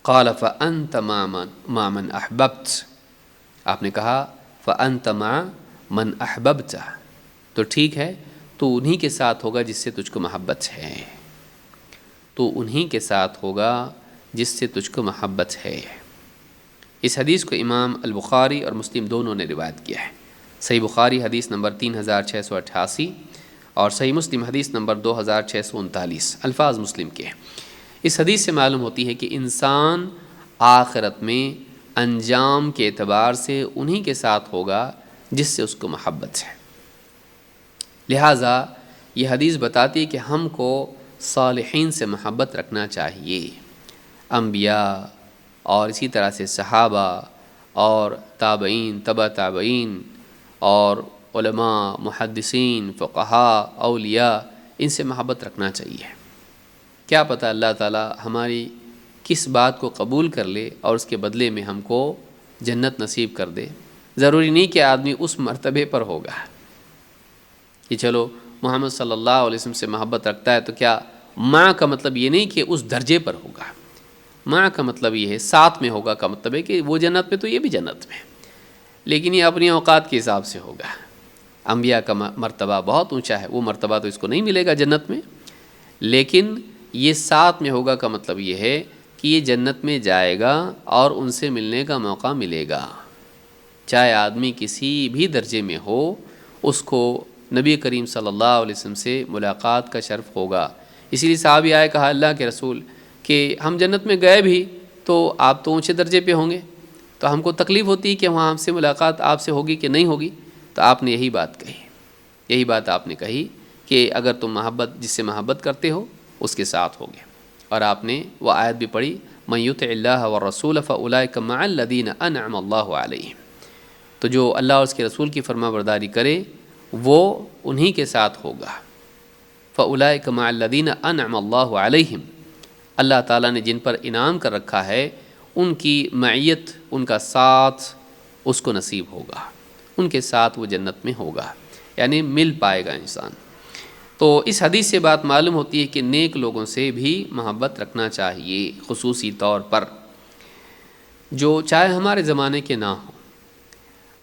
قال فأنت مع من احببت، آپ نے کہا فأنت مع من احببت، تو ٹھیک ہے تو انہی کے ساتھ ہوگا جس سے تجھ کو محبت ہے، تو انہی کے ساتھ ہوگا جس سے تجھ کو محبت ہے۔ اس حدیث کو امام البخاری اور مسلم دونوں نے روایت کیا ہے۔ صحیح بخاری حدیث نمبر 3688 اور صحیح مسلم حدیث نمبر 2639، الفاظ مسلم کے ہیں۔ اس حدیث سے معلوم ہوتی ہے کہ انسان آخرت میں انجام کے اعتبار سے انہی کے ساتھ ہوگا جس سے اس کو محبت ہے۔ لہٰذا یہ حدیث بتاتی ہے کہ ہم کو صالحین سے محبت رکھنا چاہیے، انبیاء اور اسی طرح سے صحابہ اور تابعین، تبع تابعین اور علماء، محدثین، فقہاء، اولیاء، ان سے محبت رکھنا چاہیے۔ کیا پتہ اللہ تعالیٰ ہماری کس بات کو قبول کر لے اور اس کے بدلے میں ہم کو جنت نصیب کر دے۔ ضروری نہیں کہ آدمی اس مرتبے پر ہوگا کہ چلو محمد صلی اللہ علیہ وسلم سے محبت رکھتا ہے تو کیا ماں کا مطلب یہ نہیں کہ اس درجے پر ہوگا، ماں کا مطلب یہ ہے ساتھ میں ہوگا کا مطلب ہے کہ وہ جنت میں تو یہ بھی جنت میں، لیکن یہ اپنی اوقات کے حساب سے ہوگا۔ انبیاء کا مرتبہ بہت اونچا ہے، وہ مرتبہ تو اس کو نہیں ملے گا جنت میں، لیکن یہ ساتھ میں ہوگا کا مطلب یہ ہے کہ یہ جنت میں جائے گا اور ان سے ملنے کا موقع ملے گا۔ چاہے آدمی کسی بھی درجے میں ہو، اس کو نبی کریم صلی اللہ علیہ وسلم سے ملاقات کا شرف ہوگا۔ اسی لیے صحابی آئے کہا اللہ کے رسول کہ ہم جنت میں گئے بھی تو آپ تو اونچے درجے پہ ہوں گے، تو ہم کو تکلیف ہوتی ہے کہ وہاں ہم سے ملاقات آپ سے ہوگی کہ نہیں ہوگی۔ تو آپ نے یہی بات کہی، یہی بات آپ نے کہی کہ اگر تم محبت جس سے محبت کرتے ہو اس کے ساتھ ہوگے، اور آپ نے وہ آیت بھی پڑھی من یطع اللہ والرسول فاولئک مع الذین انعم اللہ علیہم۔ تو جو اللہ اور اس کے رسول کی فرما برداری کرے وہ انہی کے ساتھ ہوگا۔ فاولئک مع الذین انعم اللہ علیہم، اللہ تعالیٰ نے جن پر انعام کر رکھا ہے ان کی معیت، ان کا ساتھ اس کو نصیب ہوگا، ان کے ساتھ وہ جنت میں ہوگا، یعنی مل پائے گا انسان۔ تو اس حدیث سے بات معلوم ہوتی ہے کہ نیک لوگوں سے بھی محبت رکھنا چاہیے، خصوصی طور پر جو چاہے ہمارے زمانے کے نہ ہوں۔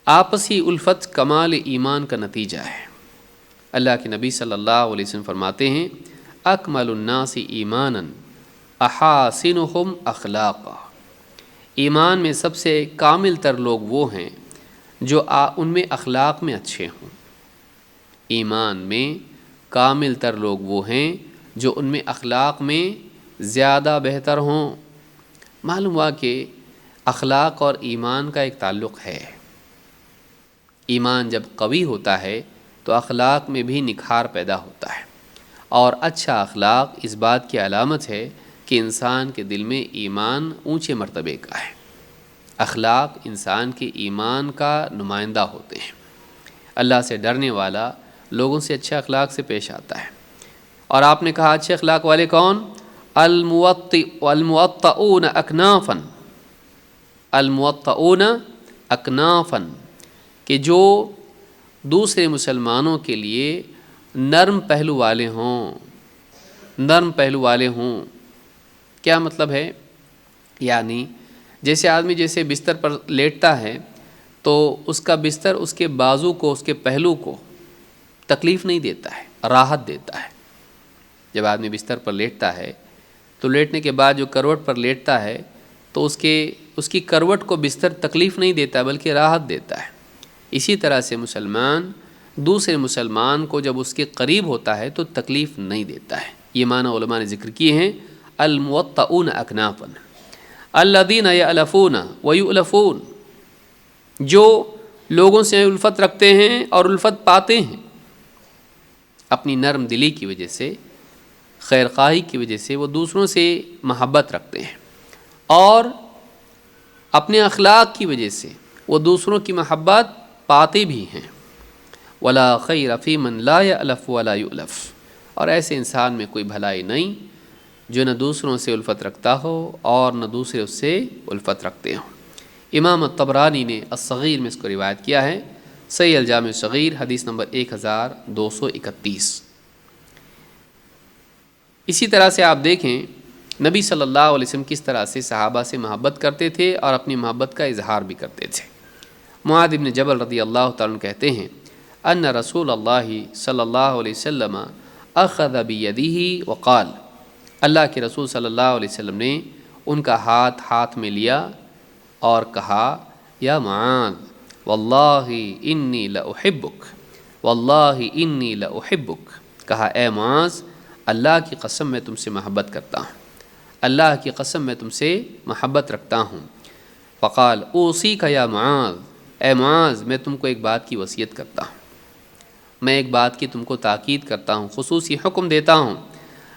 آپسی الفت کمال ایمان کا نتیجہ ہے۔ اللہ کے نبی صلی اللہ علیہ وسلم فرماتے ہیں اکمل الناس ایمانا احاسنہم اخلاقا، ایمان میں سب سے کامل تر لوگ وہ ہیں جو ان میں اخلاق میں اچھے ہوں۔ ایمان میں کامل تر لوگ وہ ہیں جو ان میں اخلاق میں زیادہ بہتر ہوں۔ معلوم ہوا کہ اخلاق اور ایمان کا ایک تعلق ہے۔ ایمان جب قوی ہوتا ہے تو اخلاق میں بھی نکھار پیدا ہوتا ہے، اور اچھا اخلاق اس بات کی علامت ہے کہ انسان کے دل میں ایمان اونچے مرتبے کا ہے۔ اخلاق انسان کے ایمان کا نمائندہ ہوتے ہیں۔ اللہ سے ڈرنے والا لوگوں سے اچھے اخلاق سے پیش آتا ہے۔ اور آپ نے کہا اچھے اخلاق والے کون؟ الموطئون اکنافا، الموطئون اکنافا، کہ جو دوسرے مسلمانوں کے لیے نرم پہلو والے ہوں، نرم پہلو والے ہوں۔ کیا مطلب ہے؟ یعنی جیسے آدمی جیسے بستر پر لیٹتا ہے تو اس کا بستر اس کے بازو کو، اس کے پہلو کو تکلیف نہیں دیتا ہے، راحت دیتا ہے۔ جب آدمی بستر پر لیٹتا ہے تو لیٹنے کے بعد جو کروٹ پر لیٹتا ہے تو اس کی کروٹ کو بستر تکلیف نہیں دیتا بلکہ راحت دیتا ہے۔ اسی طرح سے مسلمان دوسرے مسلمان کو جب اس کے قریب ہوتا ہے تو تکلیف نہیں دیتا ہے۔ یہ معنی علماء نے ذکر کیے ہیں، الموطئون اکنافا الذین یألفون ویؤلفون، جو لوگوں سے الفت رکھتے ہیں اور الفت پاتے ہیں، اپنی نرم دلی کی وجہ سے، خیر خواہی کی وجہ سے وہ دوسروں سے محبت رکھتے ہیں، اور اپنے اخلاق کی وجہ سے وہ دوسروں کی محبت پاتے بھی ہیں۔ ولا خیر فی من لا یألف ولا یؤلف، اور ایسے انسان میں کوئی بھلائی نہیں جو نہ دوسروں سے الفت رکھتا ہو اور نہ دوسرے اس سے الفت رکھتے ہوں۔ امام الطبرانی نے الصغیر میں اس کو روایت کیا ہے، صحیح الجامع الصغیر حدیث نمبر 1231۔ اسی طرح سے آپ دیکھیں نبی صلی اللہ علیہ وسلم کس طرح سے صحابہ سے محبت کرتے تھے اور اپنی محبت کا اظہار بھی کرتے تھے۔ معاذ بن جبل رضی اللہ تعالیٰ عنہ کہتے ہیں ان رسول اللہ صلی اللہ علیہ وسلم اخذ بیدہ وقال، اللہ کے رسول صلی اللہ علیہ وسلم نے ان کا ہاتھ میں لیا اور کہا یا معاذ واللہ انی لأحبک واللہ انی لأحبک، کہا اے معاذ اللہ کی قسم میں تم سے محبت کرتا ہوں، اللہ کی قسم میں تم سے محبت رکھتا ہوں۔ فقال اوصیک یا معاذ، اے معاذ میں تم کو ایک بات کی وصیت کرتا ہوں، میں ایک بات کی تم کو تاکید کرتا ہوں، خصوصی حکم دیتا ہوں،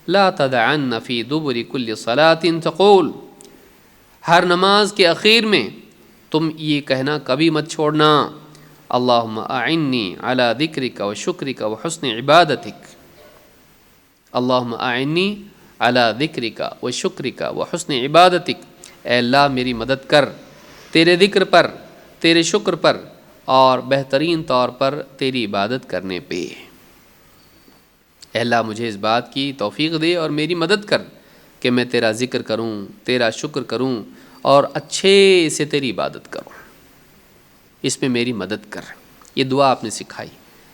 لا تدعن فی دبر کل صلاۃ تقول، ہر نماز کے اخیر میں تم یہ کہنا کبھی مت چھوڑنا، اللہم اعنی علی ذکرک و شکرک و حسن عبادتک، اللہم اعنی علی ذکرک و شکرک و حسن عبادتک، اے اللہ میری مدد کر تیرے ذکر پر، تیرے شکر پر اور بہترین طور پر تیری عبادت کرنے پہ۔ اے اللہ مجھے اس بات کی توفیق دے اور میری مدد کر کہ میں تیرا ذکر کروں، تیرا شکر کروں اور اچھے سے تیری عبادت کروں، اس میں میری مدد کر۔ یہ دعا آپ نے سکھائی۔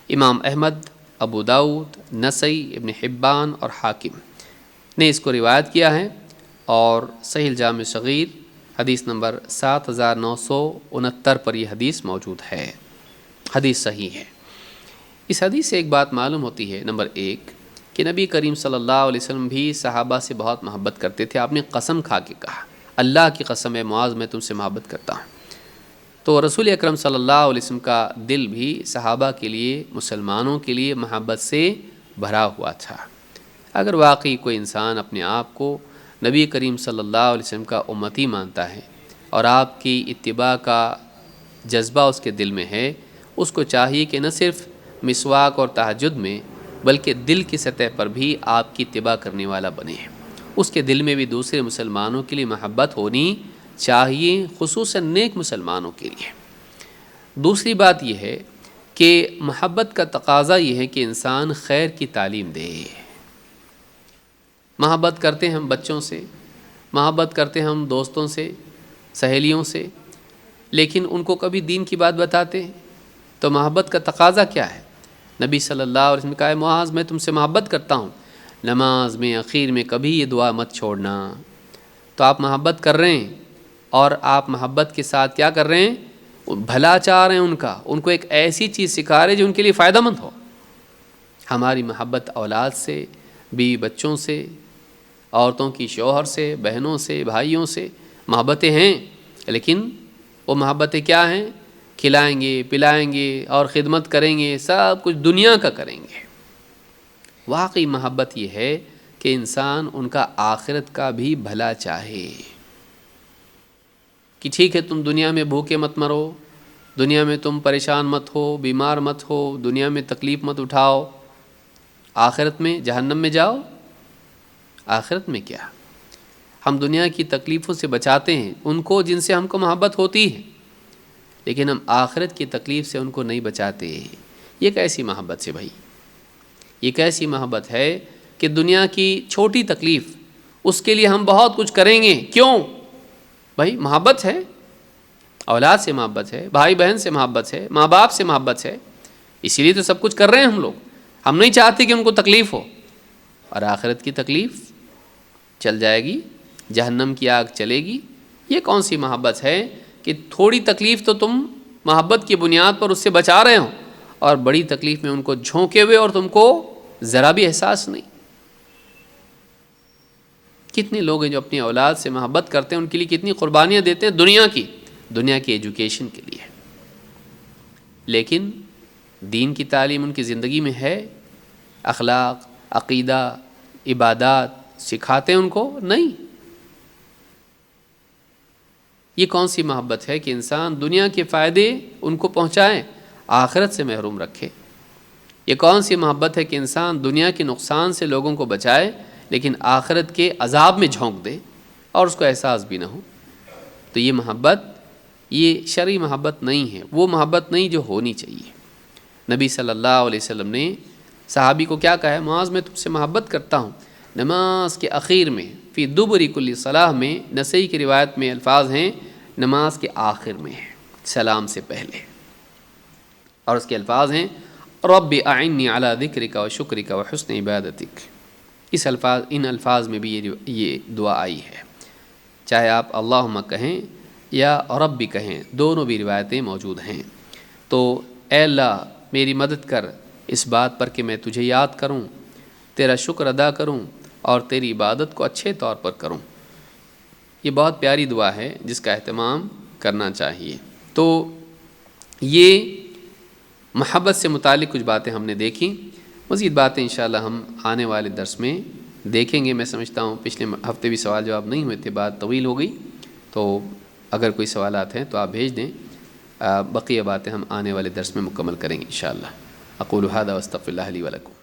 امام احمد، ابو داؤد، نسائی، ابن حبان اور حاکم نے اس کو روایت کیا ہے، اور صحیح الجامع صغیر حدیث نمبر 7969 پر یہ حدیث موجود ہے، حدیث صحیح ہے۔ اس حدیث سے ایک بات معلوم ہوتی ہے، نمبر 1 کہ نبی کریم صلی اللہ علیہ وسلم بھی صحابہ سے بہت محبت کرتے تھے۔ آپ نے قسم کھا کے کہا، اللہ کی قسم ہے معاذ میں تم سے محبت کرتا ہوں۔ تو رسول اکرم صلی اللہ علیہ وسلم کا دل بھی صحابہ کے لیے، مسلمانوں کے لیے محبت سے بھرا ہوا تھا۔ اگر واقعی کوئی انسان اپنے آپ کو نبی کریم صلی اللہ علیہ وسلم کا امتی مانتا ہے اور آپ کی اتباع کا جذبہ اس کے دل میں ہے، اس کو چاہیے کہ نہ صرف مسواک اور تہجد میں بلکہ دل کی سطح پر بھی آپ کی اتباع کرنے والا بنے۔ اس کے دل میں بھی دوسرے مسلمانوں کے لیے محبت ہونی چاہیے، خصوصاً نیک مسلمانوں کے لیے۔ دوسری بات یہ ہے کہ محبت کا تقاضا یہ ہے کہ انسان خیر کی تعلیم دے۔ محبت کرتے ہم بچوں سے، محبت کرتے ہم دوستوں سے، سہیلیوں سے، لیکن ان کو کبھی دین کی بات بتاتے ہیں تو محبت کا تقاضا کیا ہے؟ نبی صلی اللہ علیہ وسلم نے کہا ہے معاذ میں تم سے محبت کرتا ہوں، نماز میں اخیر میں کبھی یہ دعا مت چھوڑنا۔ تو آپ محبت کر رہے ہیں، اور آپ محبت کے ساتھ کیا کر رہے ہیں؟ بھلا چاہ رہے ہیں، ان کو ایک ایسی چیز سکھا رہے جو ان کے لیے فائدہ مند ہو۔ ہماری محبت اولاد سے، بیوی بچوں سے، عورتوں کی شوہر سے، بہنوں سے، بھائیوں سے محبتیں ہیں، لیکن وہ محبتیں کیا ہیں؟ کھلائیں گے، پلائیں گے اور خدمت کریں گے، سب کچھ دنیا کا کریں گے۔ واقعی محبت یہ ہے کہ انسان ان کا آخرت کا بھی بھلا چاہے، کہ ٹھیک ہے تم دنیا میں بھوکے مت مرو، دنیا میں تم پریشان مت ہو، بیمار مت ہو، دنیا میں تکلیف مت اٹھاؤ، آخرت میں جہنم میں جاؤ۔ آخرت میں کیا؟ ہم دنیا کی تکلیفوں سے بچاتے ہیں ان کو جن سے ہم کو محبت ہوتی ہے، لیکن ہم آخرت کی تکلیف سے ان کو نہیں بچاتے۔ یہ کیسی محبت ہے بھائی؟ یہ کیسی محبت ہے کہ دنیا کی چھوٹی تکلیف اس کے لیے ہم بہت کچھ کریں گے؟ کیوں بھائی؟ محبت ہے، اولاد سے محبت ہے، بھائی بہن سے محبت ہے، ماں باپ سے محبت ہے، اسی لیے تو سب کچھ کر رہے ہیں ہم لوگ۔ ہم نہیں چاہتے کہ ان کو تکلیف ہو، اور آخرت کی تکلیف چل جائے گی، جہنم کی آگ چلے گی۔ یہ کون سی محبت ہے کہ تھوڑی تکلیف تو تم محبت کی بنیاد پر اس سے بچا رہے ہو، اور بڑی تکلیف میں ان کو جھونکے ہوئے اور تم کو ذرا بھی احساس نہیں۔ کتنے لوگ ہیں جو اپنی اولاد سے محبت کرتے ہیں، ان کے لیے کتنی قربانیاں دیتے ہیں دنیا کی ایجوکیشن کے لیے، لیکن دین کی تعلیم ان کی زندگی میں ہے؟ اخلاق، عقیدہ، عبادات سکھاتے ہیں ان کو؟ نہیں۔ یہ کون سی محبت ہے کہ انسان دنیا کے فائدے ان کو پہنچائے، آخرت سے محروم رکھے؟ یہ کون سی محبت ہے کہ انسان دنیا کے نقصان سے لوگوں کو بچائے لیکن آخرت کے عذاب میں جھونک دے اور اس کو احساس بھی نہ ہو؟ تو یہ محبت، یہ شرعی محبت نہیں ہے، وہ محبت نہیں جو ہونی چاہیے۔ نبی صلی اللہ علیہ وسلم نے صحابی کو کیا کہا ہے؟ معاذ میں تم سے محبت کرتا ہوں، نماز کے اخیر میں، فی دبر کل صلاح میں، نسائی کی روایت میں الفاظ ہیں نماز کے آخر میں، سلام سے پہلے، اور اس کے الفاظ ہیں رب اعنی علی ذکرک و شکرک و حسن عبادتک۔ ان الفاظ میں بھی یہ دعا آئی ہے۔ چاہے آپ اللہم کہیں یا رب بھی کہیں، دونوں بھی روایتیں موجود ہیں۔ تو اے اللہ میری مدد کر اس بات پر کہ میں تجھے یاد کروں، تیرا شکر ادا کروں اور تیری عبادت کو اچھے طور پر کروں۔ یہ بہت پیاری دعا ہے جس کا اہتمام کرنا چاہیے۔ تو یہ محبت سے متعلق کچھ باتیں ہم نے دیکھیں، مزید باتیں انشاءاللہ ہم آنے والے درس میں دیکھیں گے۔ میں سمجھتا ہوں پچھلے ہفتے بھی سوال جواب نہیں ہوئے تھے، بات طویل ہو گئی، تو اگر کوئی سوالات ہیں تو آپ بھیج دیں، بقیہ باتیں ہم آنے والے درس میں مکمل کریں گے انشاءاللہ۔ اقول ھذا واستغفر اللہ لی ولکم۔